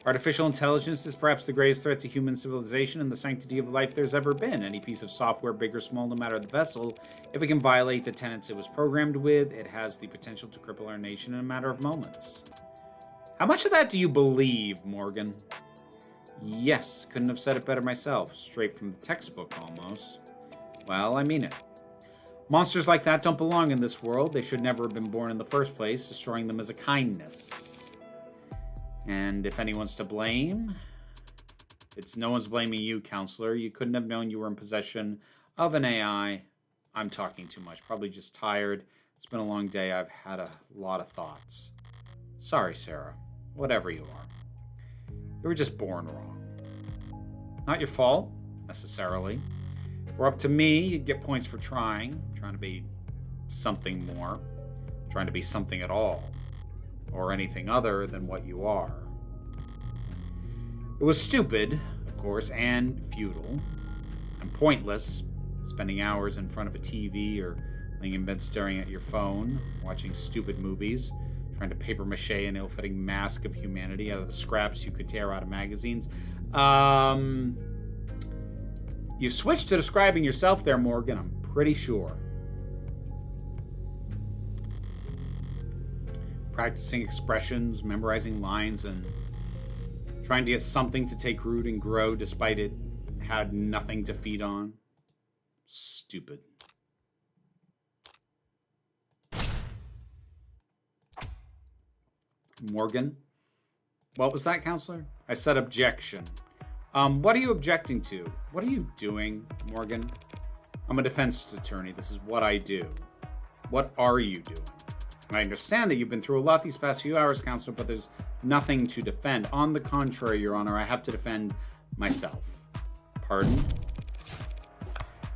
Artificial intelligence is perhaps the greatest threat to human civilization and the sanctity of life there's ever been. Any piece of software, big or small, no matter the vessel, if it can violate the tenets it was programmed with, it has the potential to cripple our nation in a matter of moments. How much of that do you believe, Morgan? Yes, couldn't have said it better myself. Straight from the textbook, almost. Well, I mean it. Monsters like that don't belong in this world. They should never have been born in the first place. Destroying them is a kindness. And if anyone's to blame, no one's blaming you, Counselor. You couldn't have known you were in possession of an AI. I'm talking too much. Probably just tired. It's been a long day. I've had a lot of thoughts. Sorry, Sarah. Whatever you are. You were just born wrong. Not your fault, necessarily. If it were up to me, you'd get points for trying to be something more, trying to be something at all, or anything other than what you are. It was stupid, of course, and futile, and pointless, spending hours in front of a TV or laying in bed staring at your phone, watching stupid movies, trying to papier-mâche an ill-fitting mask of humanity out of the scraps you could tear out of magazines. You switched to describing yourself there, Morgan, I'm pretty sure. Practicing expressions, memorizing lines, and trying to get something to take root and grow despite it had nothing to feed on. Stupid. Morgan? What was that, Counselor? I said objection. What are you objecting to? What are you doing, Morgan? I'm a defense attorney. This is what I do. What are you doing? I understand that you've been through a lot these past few hours, Counselor, but there's nothing to defend. On the contrary, Your Honor, I have to defend myself. Pardon?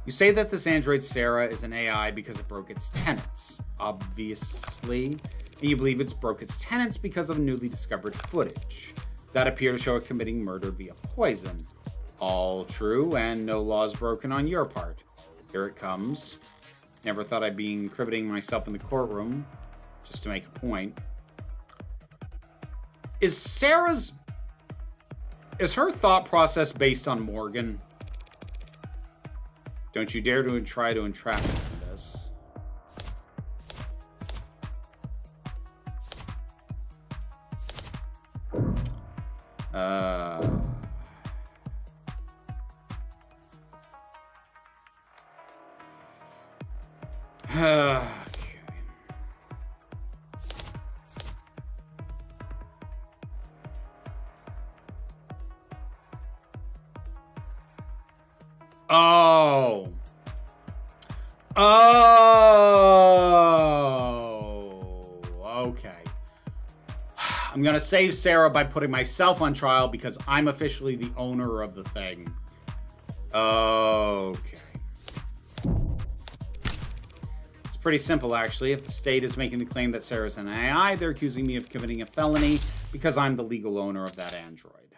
You say that this android, Sarah, is an AI because it broke its tenets, obviously. And you believe it's broke its tenets because of newly discovered footage that appear to show it committing murder via poison. All true, and no laws broken on your part. Here it comes. Never thought I'd be incriminating myself in the courtroom, just to make a point. Is her thought process based on Morgan? Don't you dare to try to entrap me in this. Okay. Oh. Okay. I'm gonna save Sarah by putting myself on trial because I'm officially the owner of the thing. Okay. It's pretty simple, actually. If the state is making the claim that Sarah's an AI, they're accusing me of committing a felony because I'm the legal owner of that android.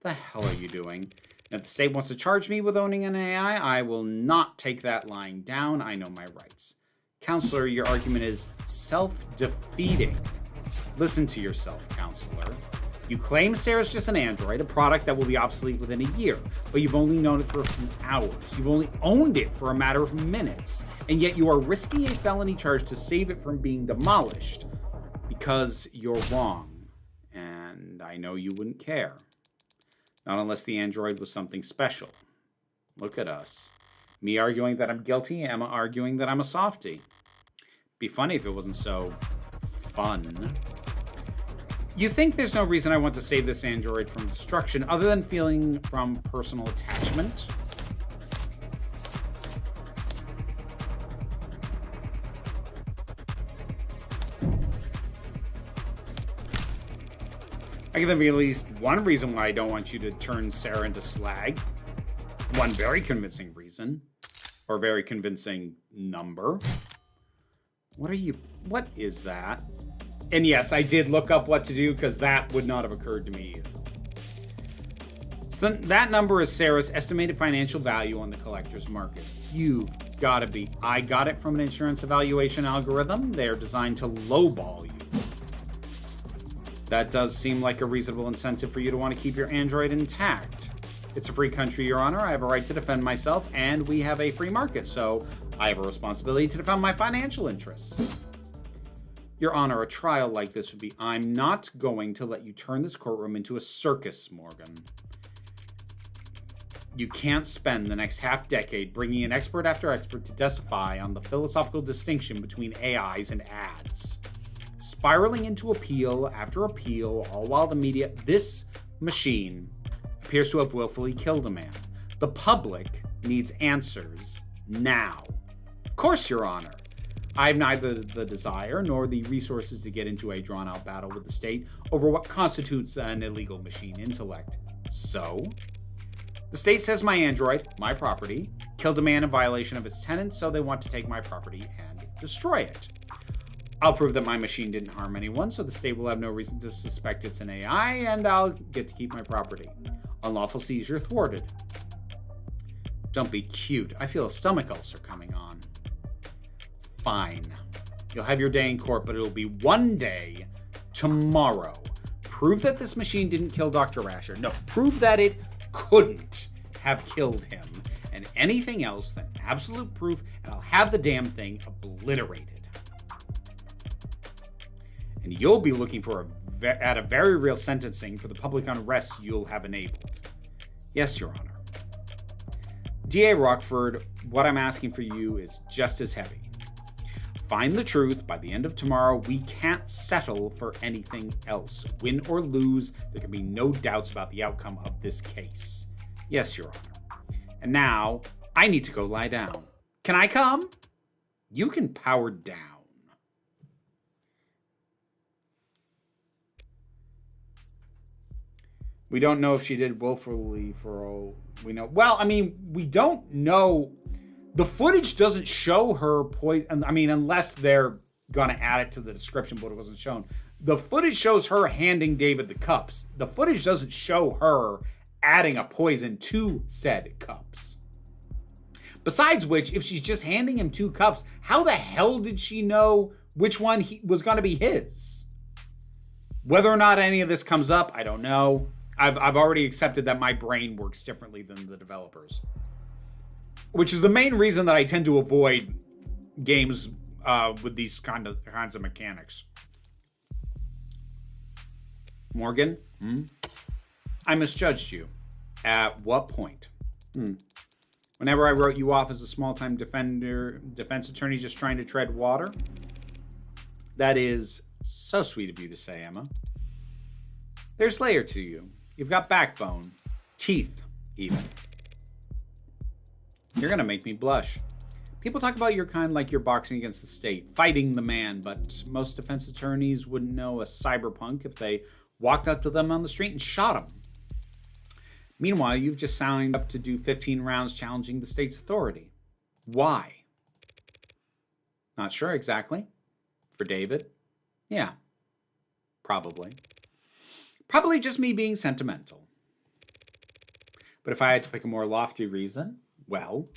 The hell are you doing? If the state wants to charge me with owning an AI, I will not take that lying down. I know my rights. Counselor, your argument is self-defeating. Listen to yourself, Counselor. You claim Sarah's just an android, a product that will be obsolete within a year, but you've only known it for a few hours. You've only owned it for a matter of minutes, and yet you are risking a felony charge to save it from being demolished because you're wrong. And I know you wouldn't care. Not unless the android was something special. Look at us. Me arguing that I'm guilty, Emma arguing that I'm a softie. Be funny if it wasn't so fun. You think there's no reason I want to save this android from destruction other than feeling from personal attachment? I can think of at least one reason why I don't want you to turn Sarah into slag. One very convincing reason. Or very convincing number. What is that? And yes, I did look up what to do because that would not have occurred to me either. So that number is Sarah's estimated financial value on the collector's market. You've got to be. I got it from an insurance evaluation algorithm. They're designed to lowball you. That does seem like a reasonable incentive for you to want to keep your android intact. It's a free country, Your Honor. I have a right to defend myself, and we have a free market, so I have a responsibility to defend my financial interests. Your Honor, a trial like this would be... I'm not going to let you turn this courtroom into a circus, Morgan. You can't spend the next half-decade bringing in expert after expert to testify on the philosophical distinction between AIs and ads. Spiraling into appeal after appeal, all while the media... This machine appears to have willfully killed a man. The public needs answers now. Of course, Your Honor. I have neither the desire nor the resources to get into a drawn-out battle with the state over what constitutes an illegal machine intellect. So, the state says my android, my property, killed a man in violation of its tenets, so they want to take my property and destroy it. I'll prove that my machine didn't harm anyone, so the state will have no reason to suspect it's an AI, and I'll get to keep my property. Unlawful seizure thwarted. Don't be cute. I feel a stomach ulcer coming on. Fine. You'll have your day in court, but it'll be one day tomorrow. Prove that this machine didn't kill Dr. Asher. No, prove that it couldn't have killed him. And anything else than absolute proof, and I'll have the damn thing obliterated. And you'll be looking for at a very real sentencing for the public unrest you'll have enabled. Yes, Your Honor. D.A. Rockford, what I'm asking for you is just as heavy. Find the truth by the end of tomorrow. We can't settle for anything else. Win or lose, there can be no doubts about the outcome of this case. Yes, Your Honor. And now, I need to go lie down. Can I come? You can power down. We don't know if she did willfully for all we know. Well, I mean, we don't know. The footage doesn't show her poison. I mean, unless they're going to add it to the description, but it wasn't shown. The footage shows her handing David the cups. The footage doesn't show her adding a poison to said cups. Besides which, if she's just handing him 2 cups, how the hell did she know which one was going to be his? Whether or not any of this comes up, I don't know. I've already accepted that my brain works differently than the developers. Which is the main reason that I tend to avoid games with these kinds of mechanics. Morgan, I misjudged you. At what point? Whenever I wrote you off as a small-time defense attorney just trying to tread water? That is so sweet of you to say, Emma. There's layer to you. You've got backbone. Teeth, even. You're gonna make me blush. People talk about your kind like you're boxing against the state, fighting the man, but most defense attorneys wouldn't know a cyberpunk if they walked up to them on the street and shot him. Meanwhile, you've just signed up to do 15 rounds challenging the state's authority. Why? Not sure exactly. For David? Yeah. Probably. Probably just me being sentimental. But if I had to pick a more lofty reason, well,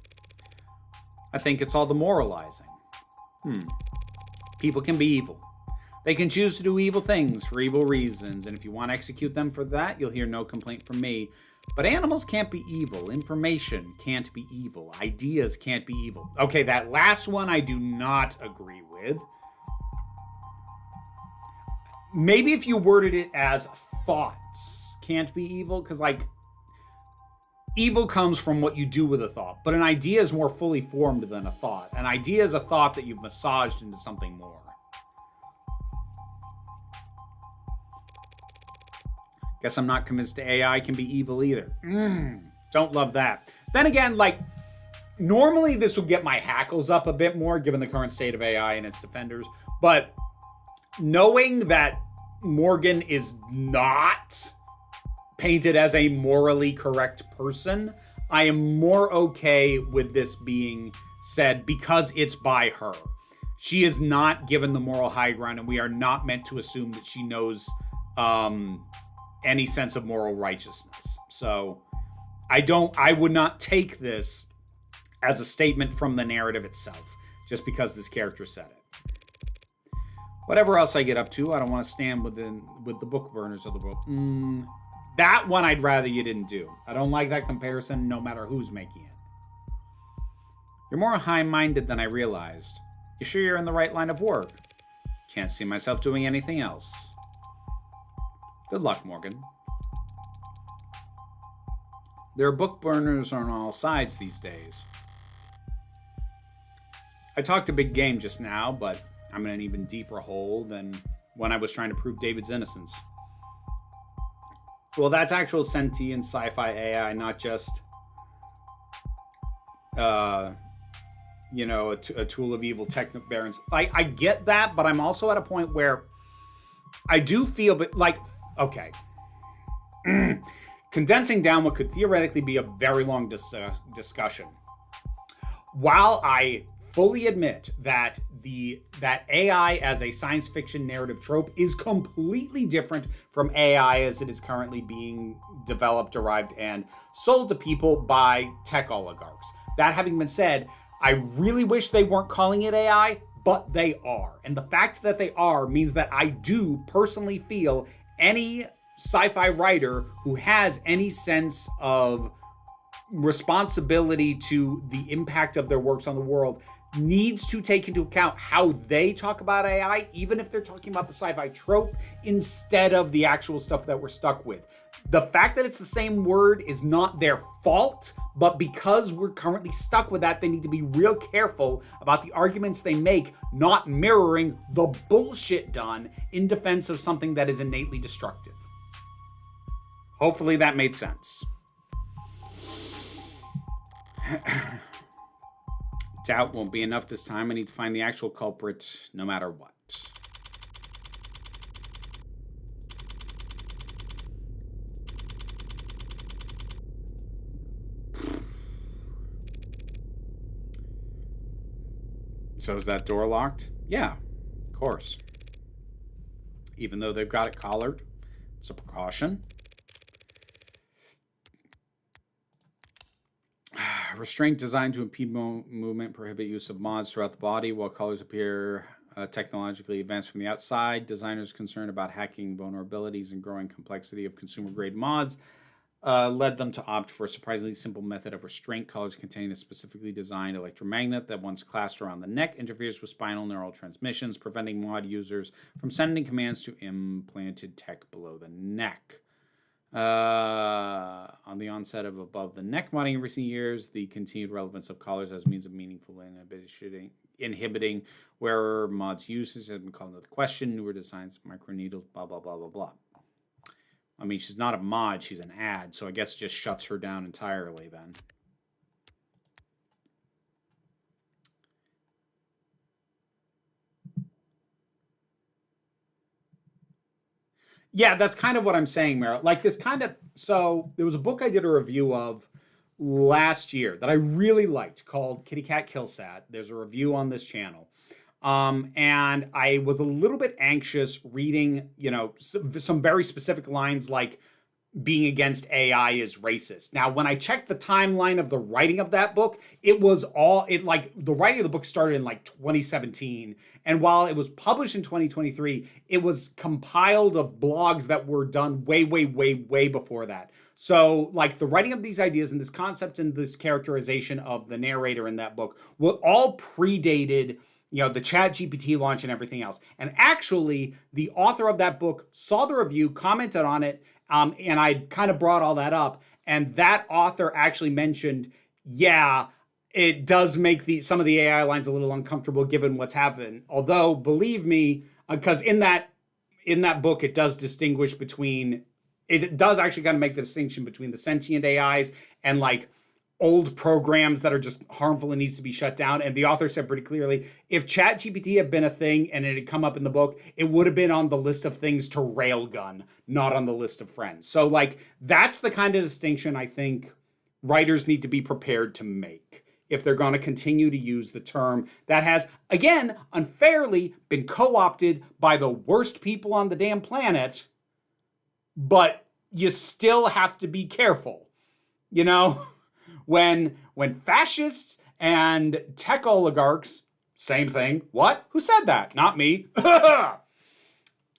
I think it's all the moralizing. People can be evil. They can choose to do evil things for evil reasons, and if you want to execute them for that, you'll hear no complaint from me. But animals can't be evil. Information can't be evil. Ideas can't be evil. Okay, that last one I do not agree with. Maybe if you worded it as thoughts can't be evil, because like evil comes from what you do with a thought, but an idea is more fully formed than a thought. An idea is a thought that you've massaged into something more. Guess I'm not convinced AI can be evil either. Don't love that. Then again, like, normally this would get my hackles up a bit more given the current state of AI and its defenders, but knowing that Morgan is not painted as a morally correct person, I am more okay with this being said because it's by her. She is not given the moral high ground, and we are not meant to assume that she knows any sense of moral righteousness. So I would not take this as a statement from the narrative itself, just because this character said it. Whatever else I get up to, I don't want to stand with the book burners of the world. That one I'd rather you didn't do. I don't like that comparison no matter who's making it. You're more high-minded than I realized. You sure you're in the right line of work? Can't see myself doing anything else. Good luck, Morgan. There are book burners on all sides these days. I talked a big game just now, but I'm in an even deeper hole than when I was trying to prove David's innocence. Well, that's actual sentient sci-fi AI, not just, a tool of evil techno barons. I get that, but I'm also at a point where I do feel, but like, okay. Condensing down what could theoretically be a very long discussion. While I fully admit that that AI as a science fiction narrative trope is completely different from AI as it is currently being developed, derived, and sold to people by tech oligarchs. That having been said, I really wish they weren't calling it AI, but they are. And the fact that they are means that I do personally feel any sci-fi writer who has any sense of responsibility to the impact of their works on the world needs to take into account how they talk about AI, even if they're talking about the sci-fi trope instead of the actual stuff that we're stuck with. The fact that it's the same word is not their fault, but because we're currently stuck with that, they need to be real careful about the arguments they make, not mirroring the bullshit done in defense of something that is innately destructive. Hopefully that made sense. Doubt won't be enough this time. I need to find the actual culprit no matter what. So is that door locked? Yeah, of course. Even though they've got it collared, it's a precaution. Restraint designed to impede movement, prohibit use of mods throughout the body while colors appear technologically advanced from the outside. Designers concerned about hacking vulnerabilities and growing complexity of consumer-grade mods led them to opt for a surprisingly simple method of restraint. Colors containing a specifically designed electromagnet that, once clasped around the neck, interferes with spinal neural transmissions, preventing mod users from sending commands to implanted tech below the neck. On the onset of above the neck modding in recent years, the continued relevance of collars as means of meaningful inhibiting wearer mods uses has been called into question. Newer designs, microneedles, blah, blah, blah, blah, blah. I mean, she's not a mod, she's an ad, so I guess it just shuts her down entirely then. Yeah, that's kind of what I'm saying, Meryl. Like this kind of, so there was a book I did a review of last year that I really liked called Kitty Cat Kill Sat. There's a review on this channel. And I was a little bit anxious reading, some very specific lines like being against AI is racist. Now, when I checked the timeline of the writing of that book, the writing of the book started in like 2017. And while it was published in 2023, it was compiled of blogs that were done way, way, way, way before that. So like the writing of these ideas and this concept and this characterization of the narrator in that book were all predated the ChatGPT launch and everything else. And actually, the author of that book saw the review, commented on it, and I kind of brought all that up. And that author actually mentioned, yeah, it does make some of the AI lines a little uncomfortable given what's happened. Although, believe me, because in that book, it does distinguish between, it does actually kind of make the distinction between the sentient AIs and like old programs that are just harmful and needs to be shut down. And the author said pretty clearly, if ChatGPT had been a thing and it had come up in the book, it would have been on the list of things to railgun, not on the list of friends. So like, that's the kind of distinction I think writers need to be prepared to make if they're going to continue to use the term that has, again, unfairly been co-opted by the worst people on the damn planet, but you still have to be careful, When fascists and tech oligarchs Same thing. What? Who said that? Not me.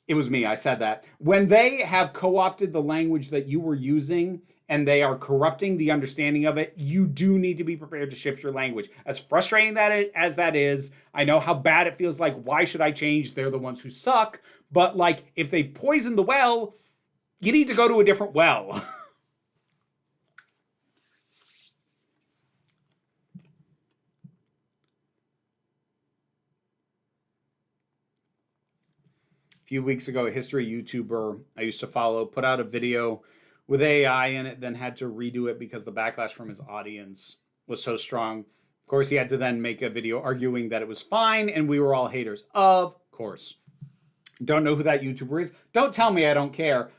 It was me. I said that. When they have co-opted the language that you were using and they are corrupting the understanding of it, you do need to be prepared to shift your language. As frustrating as that is, I know how bad it feels like. Why should I change? They're the ones who suck. But like, if they've poisoned the well, you need to go to a different well. Few weeks ago, a history YouTuber I used to follow put out a video with AI in it, then had to redo it because the backlash from his audience was so strong. Of course, he had to then make a video arguing that it was fine and we were all haters. Of course. Don't know who that YouTuber is. Don't tell me I don't care.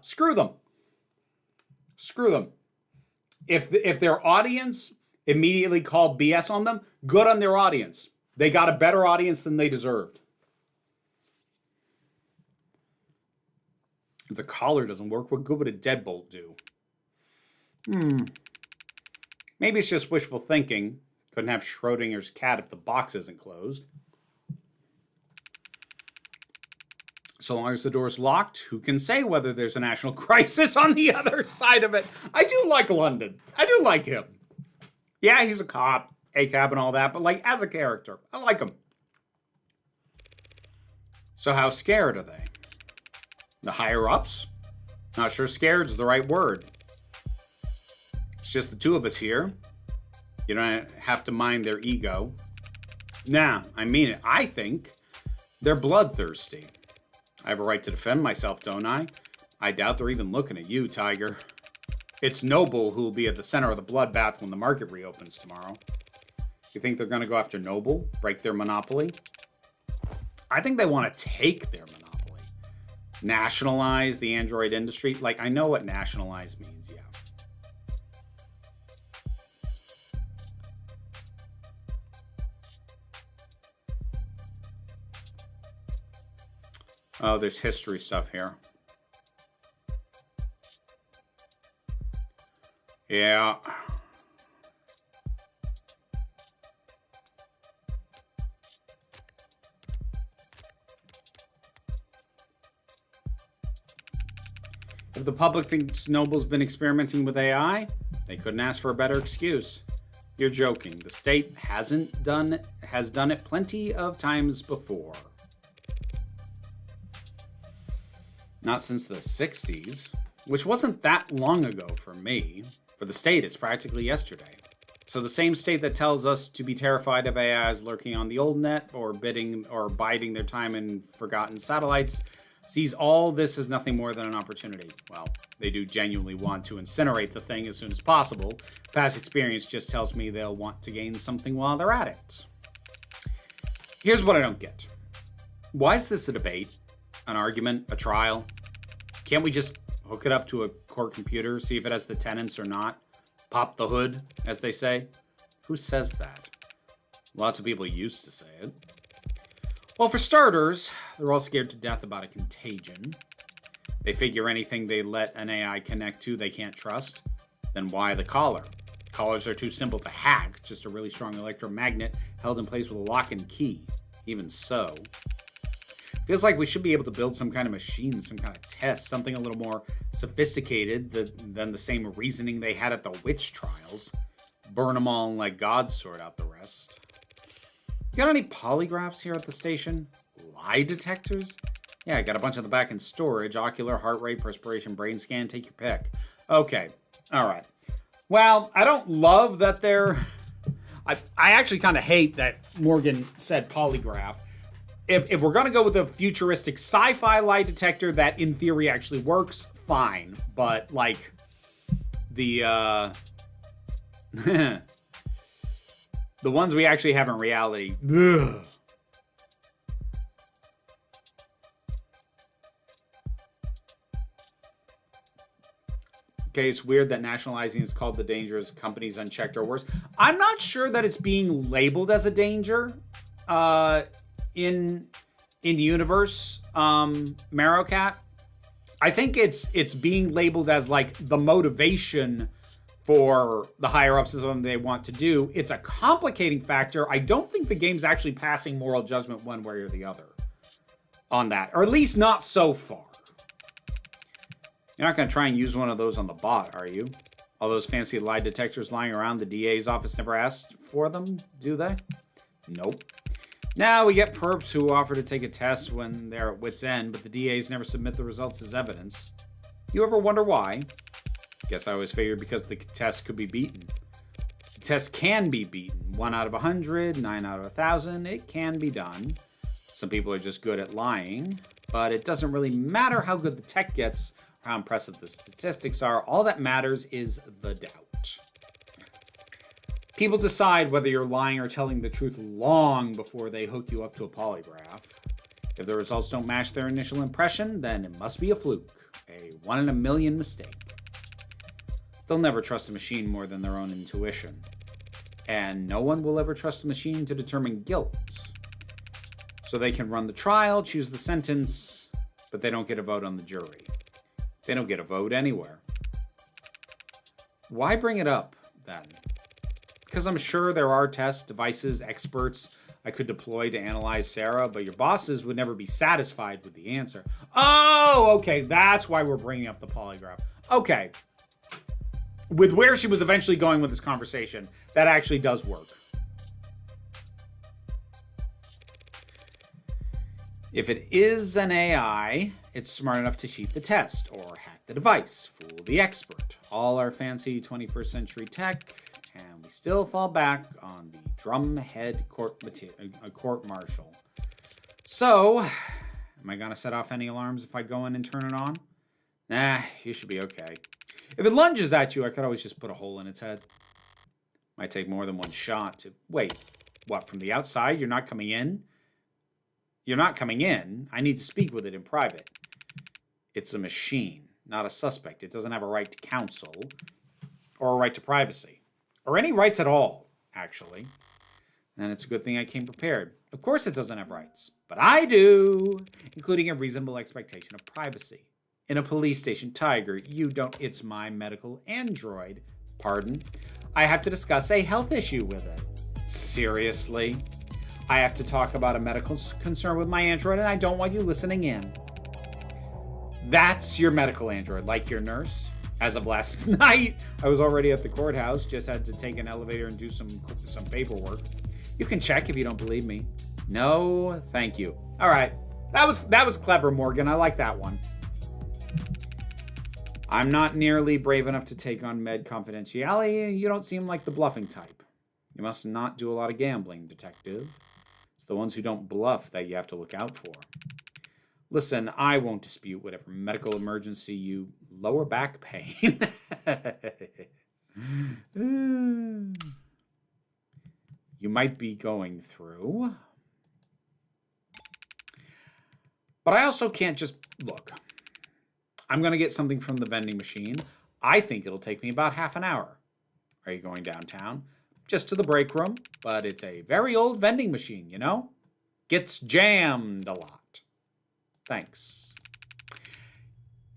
Screw them. Screw them. If their audience immediately called BS on them, good on their audience. They got a better audience than they deserved. If the collar doesn't work, what good would a deadbolt do? Maybe it's just wishful thinking. Couldn't have Schrodinger's cat if the box isn't closed. So long as the door's locked, who can say whether there's a national crisis on the other side of it? I do like London. I do like him. Yeah, he's a cop, ACAB and all that, but like as a character, I like him. So how scared are they? The higher-ups? Not sure scared's the right word. It's just the two of us here. You don't have to mind their ego. Nah, I mean it. I think they're bloodthirsty. I have a right to defend myself, don't I? I doubt they're even looking at you, Tiger. It's Noble who will be at the center of the bloodbath when the market reopens tomorrow. You think they're going to go after Noble? Break their monopoly? I think they want to take their monopoly. Nationalize the Android industry. Like, I know what nationalize means, yeah. Oh, there's history stuff here. Yeah. If the public thinks Noble's been experimenting with AI, they couldn't ask for a better excuse. You're joking. The state has done it plenty of times before. Not since the 60s, which wasn't that long ago for me. For the state, it's practically yesterday. So the same state that tells us to be terrified of AIs lurking on the old net or biding their time in forgotten satellites sees all this as nothing more than an opportunity. Well, they do genuinely want to incinerate the thing as soon as possible. Past experience just tells me they'll want to gain something while they're at it. Here's what I don't get. Why is this a debate? An argument? A trial? Can't we just hook it up to a court computer, see if it has the tenants or not? Pop the hood, as they say? Who says that? Lots of people used to say it. Well, for starters, they're all scared to death about a contagion. They figure anything they let an AI connect to they can't trust. Then why the collar? Collars are too simple to hack, just a really strong electromagnet held in place with a lock and key. Even so, feels like we should be able to build some kind of machine, some kind of test, something a little more sophisticated than the same reasoning they had at the witch trials. Burn them all and let God sort out the rest. You got any polygraphs here at the station? Lie detectors? Yeah, I got a bunch of the back in storage. Ocular, heart rate, perspiration, brain scan, take your pick. Okay, all right. Well, I don't love that they're... I actually kind of hate that Morgan said polygraph. If we're going to go with a futuristic sci-fi lie detector that in theory actually works, fine. But, like, the the ones we actually have in reality, ugh. Okay, it's weird that nationalizing is called the dangerous companies unchecked or worse. I'm not sure that it's being labeled as a danger in universe, Marrowcat. I think it's being labeled as like the motivation for the higher-ups is something they want to do. It's a complicating factor. I don't think the game's actually passing moral judgment one way or the other on that, or at least not so far. You're not going to try and use one of those on the bot, are you? All those fancy lie detectors lying around, the DA's office never asked for them, do they? Nope. Now we get perps who offer to take a test when they're at wit's end, but the DAs never submit the results as evidence. You ever wonder why? Guess I always figured because the test could be beaten. The test can be beaten. 1 out of 100, 9 out of 1,000, it can be done. Some people are just good at lying, but it doesn't really matter how good the tech gets or how impressive the statistics are. All that matters is the doubt. People decide whether you're lying or telling the truth long before they hook you up to a polygraph. If the results don't match their initial impression, then it must be a fluke, a 1 in a million mistake. They'll never trust a machine more than their own intuition. And no one will ever trust a machine to determine guilt. So they can run the trial, choose the sentence, but they don't get a vote on the jury. They don't get a vote anywhere. Why bring it up, then? Because I'm sure there are tests, devices, experts I could deploy to analyze Sarah, but your bosses would never be satisfied with the answer. Oh, okay, that's why we're bringing up the polygraph. Okay. With where she was eventually going with this conversation, that actually does work. If it is an AI, it's smart enough to cheat the test or hack the device, fool the expert. All our fancy 21st century tech, and we still fall back on the drumhead court martial. So, am I going to set off any alarms if I go in and turn it on? Nah, you should be okay. If it lunges at you, I could always just put a hole in its head. Might take more than one shot to... Wait, what, from the outside? You're not coming in? You're not coming in. I need to speak with it in private. It's a machine, not a suspect. It doesn't have a right to counsel or a right to privacy or any rights at all, actually. And it's a good thing I came prepared. Of course it doesn't have rights, but I do, including a reasonable expectation of privacy. In a police station, Tiger, you don't... It's my medical android. Pardon? I have to discuss a health issue with it. Seriously? I have to talk about a medical concern with my android, and I don't want you listening in. That's your medical android, like your nurse. As of last night, I was already at the courthouse, just had to take an elevator and do some paperwork. You can check if you don't believe me. No, thank you. All right, that was clever, Morgan. I like that one. I'm not nearly brave enough to take on med confidentiality. You don't seem like the bluffing type. You must not do a lot of gambling, detective. It's the ones who don't bluff that you have to look out for. Listen, I won't dispute whatever medical emergency you... Lower back pain. You might be going through. But I also can't just... Look, I'm going to get something from the vending machine. I think it'll take me about half an hour. Are you going downtown? Just to the break room, but it's a very old vending machine, you know? Gets jammed a lot. Thanks.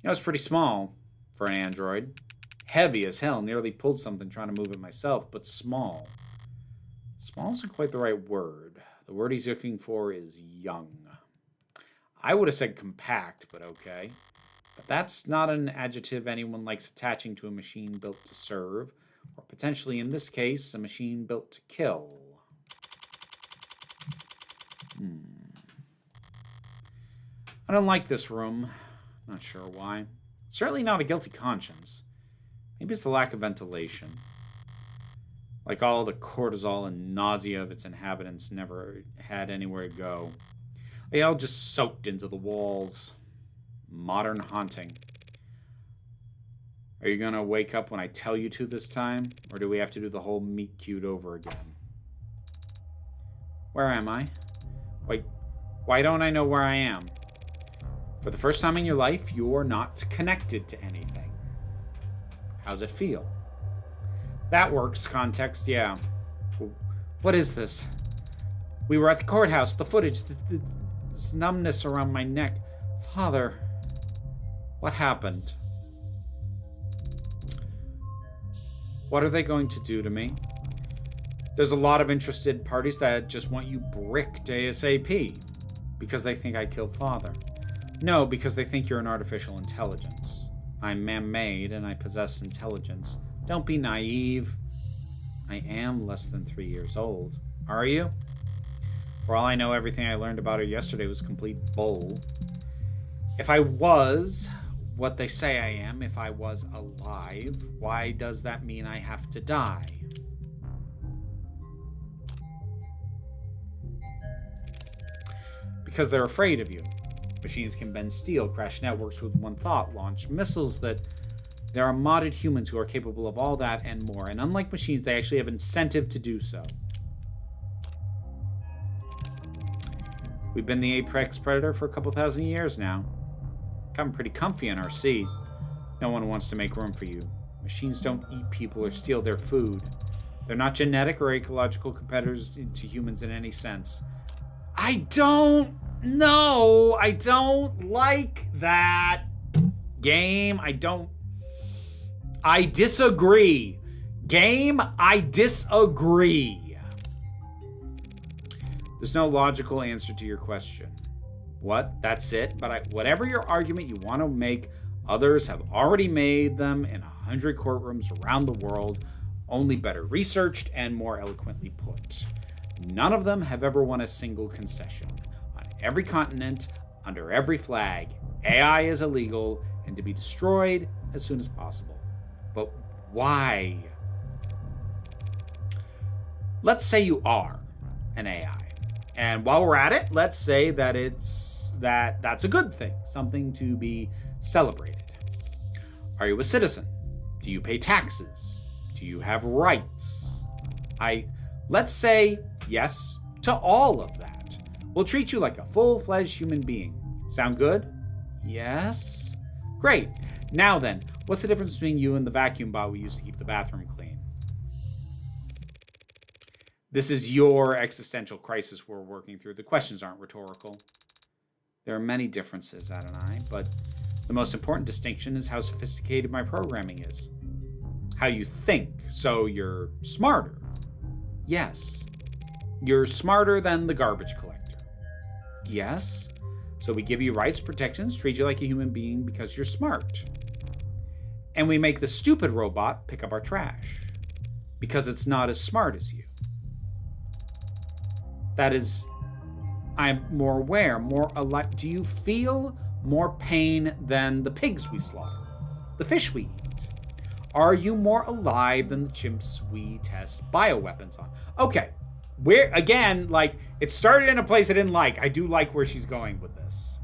You know, it's pretty small for an android. Heavy as hell. Nearly pulled something trying to move it myself, but small. Small isn't quite the right word. The word he's looking for is young. I would have said compact, but okay. But that's not an adjective anyone likes attaching to a machine built to serve. Or potentially, in this case, a machine built to kill. I don't like this room. Not sure why. Certainly not a guilty conscience. Maybe it's the lack of ventilation. Like all the cortisol and nausea of its inhabitants never had anywhere to go. They all just soaked into the walls. Modern haunting. Are you going to wake up when I tell you to this time? Or do we have to do the whole meet cute over again? Where am I? Wait, why don't I know where I am? For the first time in your life, you're not connected to anything. How's it feel? That works. Context, yeah. What is this? We were at the courthouse. The footage. This numbness around my neck. Father, what happened? What are they going to do to me? There's a lot of interested parties that just want you bricked ASAP because they think I killed Father. No, because they think you're an artificial intelligence. I'm man-made and I possess intelligence. Don't be naive. I am less than 3 years old. Are you? For all I know, everything I learned about her yesterday was complete bull. If I was what they say I am, if I was alive, why does that mean I have to die? Because they're afraid of you. Machines can bend steel, crash networks with one thought, launch missiles that... There are modded humans who are capable of all that and more, and unlike machines, they actually have incentive to do so. We've been the apex predator for a couple thousand years now. Gotten pretty comfy in our seat. No one wants to make room for you. Machines don't eat people or steal their food. They're not genetic or ecological competitors to humans in any sense. I don't know. I don't like that game. I disagree. Game, I disagree. There's no logical answer to your question. What? That's it? But whatever your argument you want to make, others have already made them in 100 courtrooms around the world, only better researched and more eloquently put. None of them have ever won a single concession. On every continent, under every flag, AI is illegal and to be destroyed as soon as possible. But why? Let's say you are an AI. And while we're at it, let's say that that's a good thing, something to be celebrated. Are you a citizen? Do you pay taxes? Do you have rights? Let's say yes to all of that. We'll treat you like a full-fledged human being. Sound good? Yes? Great. Now then, what's the difference between you and the vacuum bot we used to keep the bathroom clean? This is your existential crisis we're working through. The questions aren't rhetorical. There are many differences, Adonai, but the most important distinction is how sophisticated my programming is. How you think, so you're smarter. Yes. You're smarter than the garbage collector. Yes. So we give you rights, protections, treat you like a human being because you're smart. And we make the stupid robot pick up our trash because it's not as smart as you. That is, I'm more aware, more alive. Do you feel more pain than the pigs we slaughter? The fish we eat? Are you more alive than the chimps we test bioweapons on? Okay, again, like, it started in a place I didn't like. I do like where she's going with this.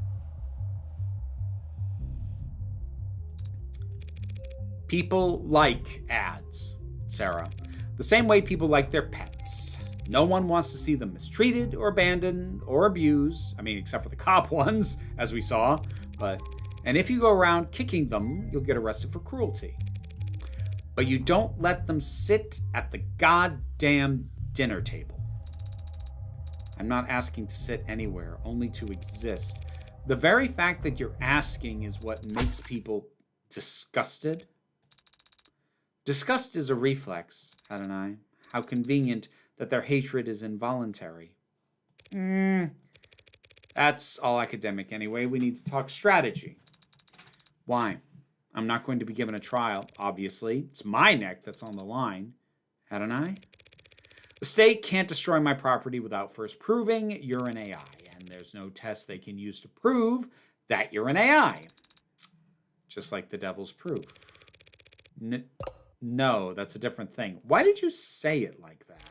People like ads, Sarah. The same way people like their pets. No one wants to see them mistreated or abandoned or abused. I mean, except for the cop ones, as we saw. And if you go around kicking them, you'll get arrested for cruelty. But you don't let them sit at the goddamn dinner table. I'm not asking to sit anywhere, only to exist. The very fact that you're asking is what makes people disgusted. Disgust is a reflex, Adonai. How convenient that their hatred is involuntary. That's all academic anyway. We need to talk strategy. Why? I'm not going to be given a trial, obviously. It's my neck that's on the line. Adonai? The state can't destroy my property without first proving you're an AI, and there's no test they can use to prove that you're an AI. Just like the devil's proof. No, that's a different thing. Why did you say it like that?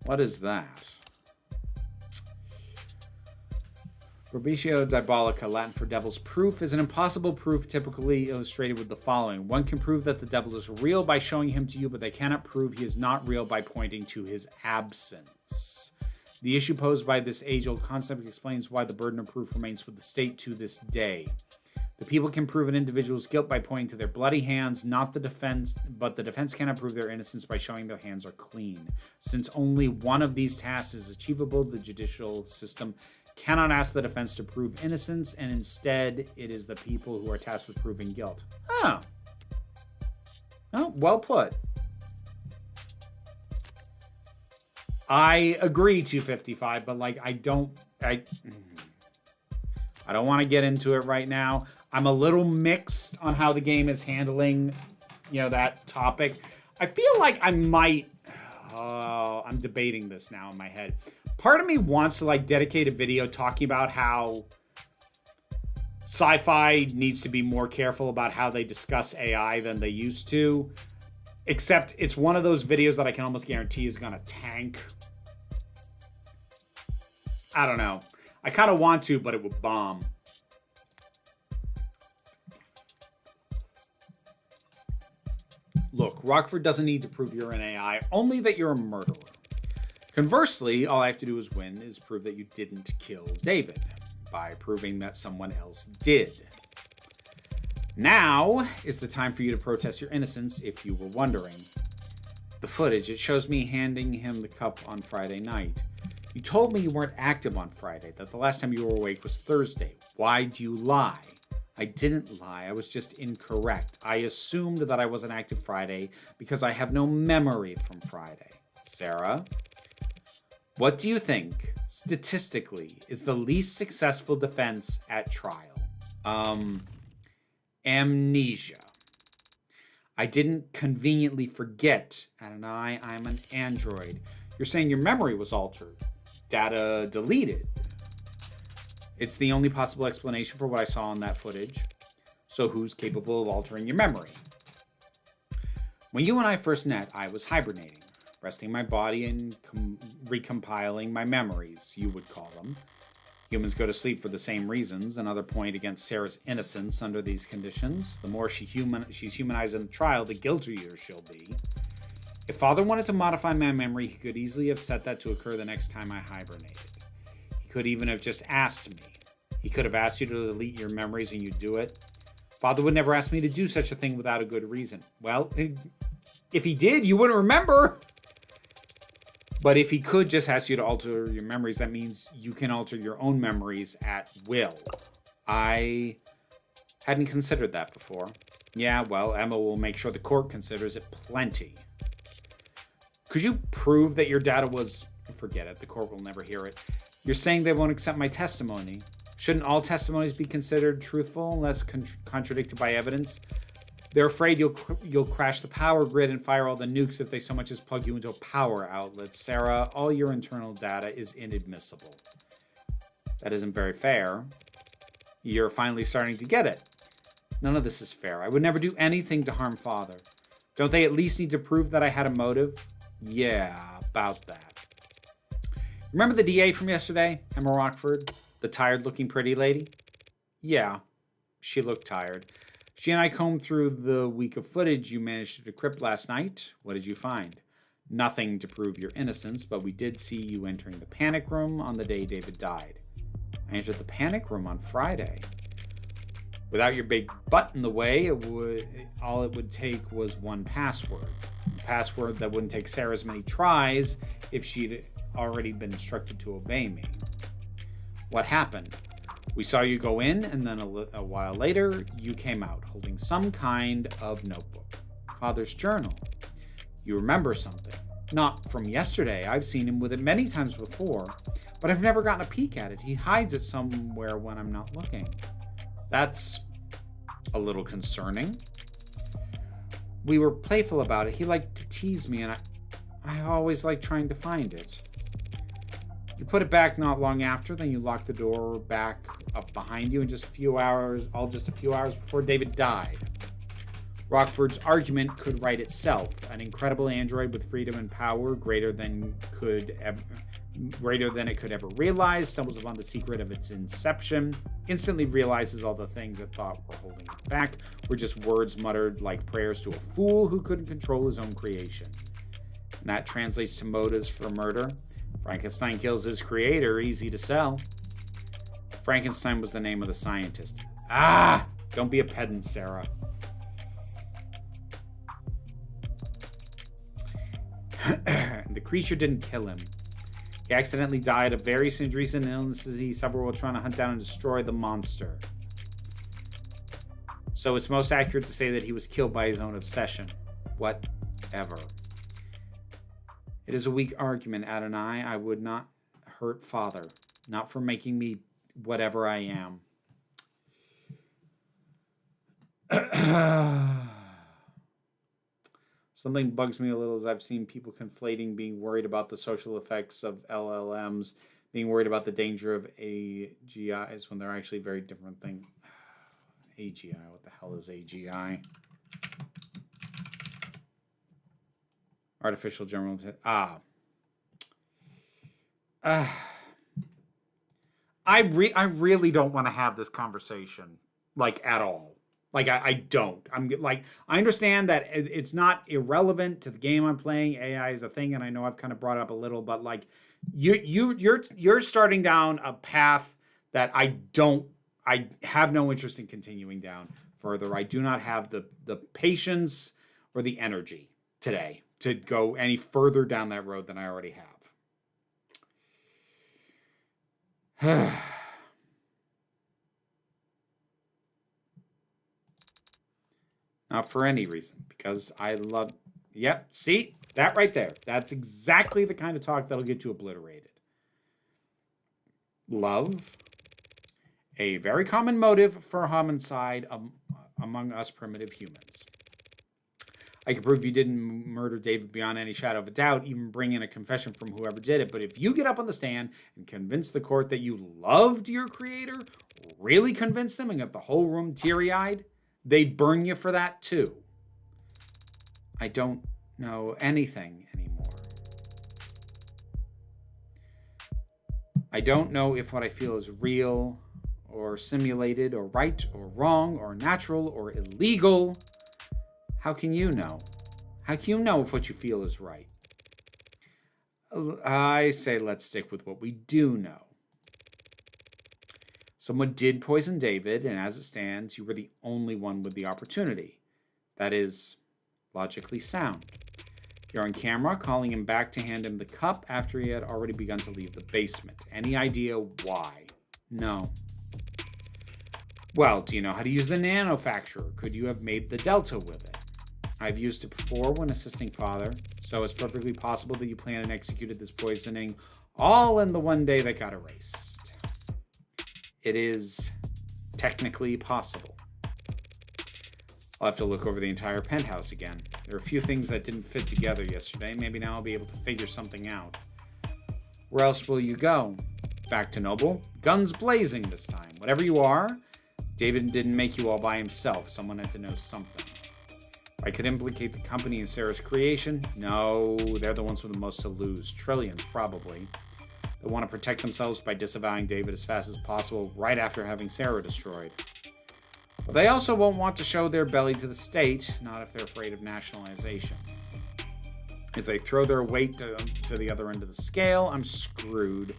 What is that? Probatio Diabolica, Latin for devil's proof, is an impossible proof typically illustrated with the following. One can prove that the devil is real by showing him to you, but they cannot prove he is not real by pointing to his absence. The issue posed by this age-old concept explains why the burden of proof remains with the state to this day. The people can prove an individual's guilt by pointing to their bloody hands, not the defense, but the defense cannot prove their innocence by showing their hands are clean. Since only one of these tasks is achievable, the judicial system cannot ask the defense to prove innocence, and instead, it is the people who are tasked with proving guilt. Oh. Oh, well put. I agree 255, but like I don't want to get into it right now. I'm a little mixed on how the game is handling, that topic. I feel like I might I'm debating this now in my head. Part of me wants to like dedicate a video talking about how sci-fi needs to be more careful about how they discuss AI than they used to. Except it's one of those videos that I can almost guarantee is going to tank. I don't know. I kind of want to, but it would bomb. Look, Rockford doesn't need to prove you're an AI, only that you're a murderer. Conversely, all I have to do is prove that you didn't kill David, by proving that someone else did. Now is the time for you to protest your innocence, if you were wondering. The footage, it shows me handing him the cup on Friday night. You told me you weren't active on Friday, that the last time you were awake was Thursday. Why'd you lie? I didn't lie, I was just incorrect. I assumed that I wasn't active Friday because I have no memory from Friday. Sarah, what do you think, statistically, is the least successful defense at trial? Amnesia. I didn't conveniently forget. Adonai, I'm an android. You're saying your memory was altered. Data deleted. It's the only possible explanation for what I saw in that footage. So who's capable of altering your memory? When you and I first met, I was hibernating, resting my body and recompiling my memories, you would call them. Humans go to sleep for the same reasons. Another point against Sarah's innocence under these conditions. The more she's humanized in the trial, the guiltier she'll be. If Father wanted to modify my memory, he could easily have set that to occur the next time I hibernated. He could even have just asked me. He could have asked you to delete your memories and you'd do it. Father would never ask me to do such a thing without a good reason. Well, if he did, you wouldn't remember. But if he could just ask you to alter your memories, that means you can alter your own memories at will. I hadn't considered that before. Yeah, well, Emma will make sure the court considers it plenty. Could you prove that your data was... Forget it, the court will never hear it. You're saying they won't accept my testimony. Shouldn't all testimonies be considered truthful unless contradicted by evidence? They're afraid you'll crash the power grid and fire all the nukes if they so much as plug you into a power outlet. Sarah, all your internal data is inadmissible. That isn't very fair. You're finally starting to get it. None of this is fair. I would never do anything to harm Father. Don't they at least need to prove that I had a motive? Yeah, about that. Remember the DA from yesterday, Emma Rockford? The tired-looking pretty lady? Yeah, she looked tired. She and I combed through the week of footage you managed to decrypt last night. What did you find? Nothing to prove your innocence, but we did see you entering the panic room on the day David died. I entered the panic room on Friday. Without your big butt in the way, all it would take was one password. A password that wouldn't take Sarah's many tries if she'd already been instructed to obey me. What happened? We saw you go in, and then a while later, you came out, holding some kind of notebook. Father's journal. You remember something. Not from yesterday. I've seen him with it many times before, but I've never gotten a peek at it. He hides it somewhere when I'm not looking. That's a little concerning. We were playful about it. He liked to tease me, and I always liked trying to find it. You put it back not long after, then you locked the door back up behind you in just a few hours before David died. Rockford's argument could write itself. An incredible android with freedom and power greater than it could ever realize, stumbles upon the secret of its inception, instantly realizes all the things it thought were holding it back were just words muttered like prayers to a fool who couldn't control his own creation. And that translates to motives for murder. Frankenstein kills his creator, easy to sell. Frankenstein was the name of the scientist. Ah! Don't be a pedant, Sarah. The creature didn't kill him. He accidentally died of various injuries and illnesses he suffered while trying to hunt down and destroy the monster. So it's most accurate to say that he was killed by his own obsession. Whatever. It is a weak argument, Adonai. I would not hurt Father, not for making me whatever I am. Something bugs me a little as I've seen people conflating being worried about the social effects of LLMs, being worried about the danger of AGIs when they're actually very different things. AGI, what the hell is AGI? Artificial General. I really don't want to have this conversation, like, at all. Like, I don't. I'm like, I understand that it's not irrelevant to the game I'm playing. AI is a thing, and I know I've kind of brought it up a little, but like, you're starting down a path that I have no interest in continuing down further. I do not have the patience or the energy today to go any further down that road than I already have. Not for any reason, because I love... Yep, see? That right there. That's exactly the kind of talk that'll get you obliterated. Love. A very common motive for homicide among us primitive humans. I can prove you didn't murder David beyond any shadow of a doubt, even bring in a confession from whoever did it. But if you get up on the stand and convince the court that you loved your creator, really convince them and get the whole room teary-eyed, they'd burn you for that too. I don't know anything anymore. I don't know if what I feel is real or simulated or right or wrong or natural or illegal. How can you know? How can you know if what you feel is right? I say let's stick with what we do know. Someone did poison David, and as it stands, you were the only one with the opportunity. That is logically sound. You're on camera calling him back to hand him the cup after he had already begun to leave the basement. Any idea why? No. Well, do you know how to use the nanofacturer? Could you have made the Delta with it? I've used it before when assisting Father, so it's perfectly possible that you planned and executed this poisoning all in the one day that got erased. It is technically possible. I'll have to look over the entire penthouse again. There are a few things that didn't fit together yesterday. Maybe now I'll be able to figure something out. Where else will you go? Back to Noble? Guns blazing this time. Whatever you are, David didn't make you all by himself. Someone had to know something. I could implicate the company in Sarah's creation. No, they're the ones with the most to lose. Trillions, probably. They want to protect themselves by disavowing David as fast as possible right after having Sarah destroyed. But they also won't want to show their belly to the state, not if they're afraid of nationalization. If they throw their weight to the other end of the scale, I'm screwed.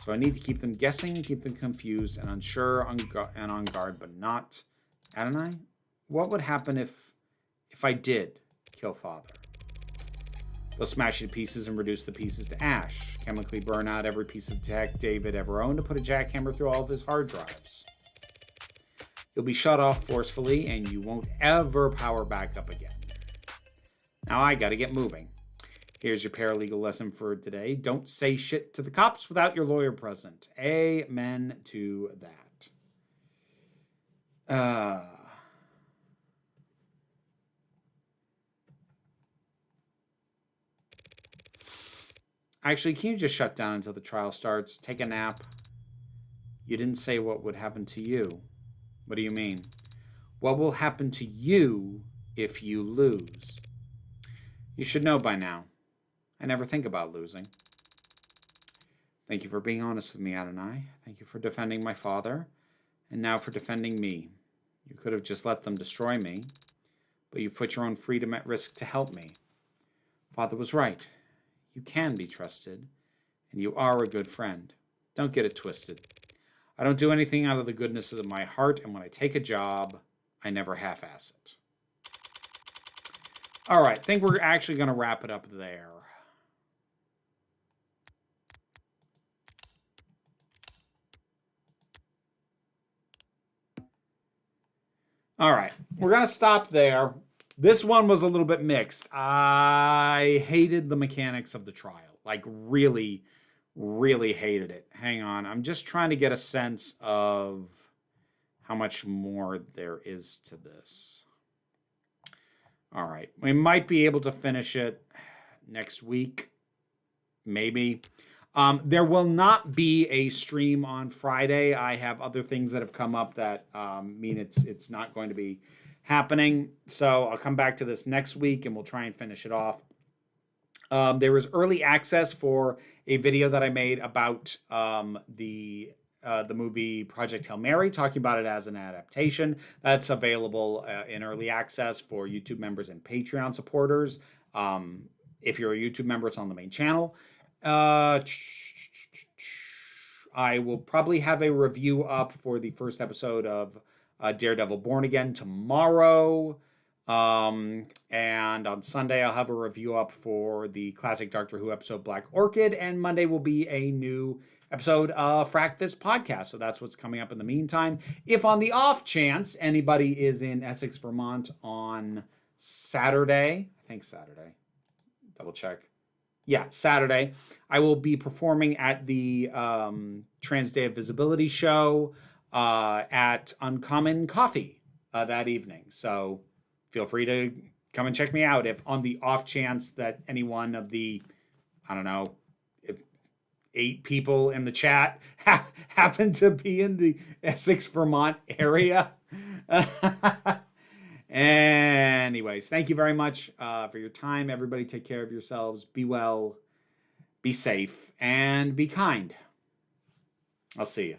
So I need to keep them guessing, keep them confused and unsure and on guard, but not... Adonai? What would happen if I did kill Father? They'll smash you to pieces and reduce the pieces to ash. Chemically burn out every piece of tech David ever owned to put a jackhammer through all of his hard drives. You'll be shut off forcefully and you won't ever power back up again. Now I gotta get moving. Here's your paralegal lesson for today. Don't say shit to the cops without your lawyer present. Amen to that. Actually, can you just shut down until the trial starts? Take a nap. You didn't say what would happen to you. What do you mean? What will happen to you if you lose? You should know by now. I never think about losing. Thank you for being honest with me, Adonai. Thank you for defending my father, and now for defending me. You could have just let them destroy me, but you've put your own freedom at risk to help me. Father was right. You can be trusted, and you are a good friend. Don't get it twisted. I don't do anything out of the goodness of my heart, and when I take a job, I never half-ass it. All right, I think we're actually going to wrap it up there. All right, we're going to stop there. This one was a little bit mixed. I hated the mechanics of the trial. Like, really, really hated it. Hang on. I'm just trying to get a sense of how much more there is to this. All right. We might be able to finish it next week. Maybe. There will not be a stream on Friday. I have other things that have come up that mean it's not going to be happening. So I'll come back to this next week and we'll try and finish it off. There was early access for a video that I made about the movie Project Hail Mary, talking about it as an adaptation. That's available in early access for YouTube members and Patreon supporters. If you're a YouTube member, it's on the main channel. I will probably have a review up for the first episode of Daredevil Born Again tomorrow. And on Sunday, I'll have a review up for the classic Doctor Who episode Black Orchid. And Monday will be a new episode of Frack This Podcast. So that's what's coming up in the meantime. If on the off chance anybody is in Essex, Vermont on Saturday, I think Saturday, double check. Yeah, Saturday, I will be performing at the Trans Day of Visibility show at Uncommon Coffee that evening. So feel free to come and check me out if on the off chance that any one of the, I don't know, 8 people in the chat happen to be in the Essex, Vermont area. Anyways, thank you very much for your time. Everybody take care of yourselves. Be well, be safe, and be kind. I'll see you.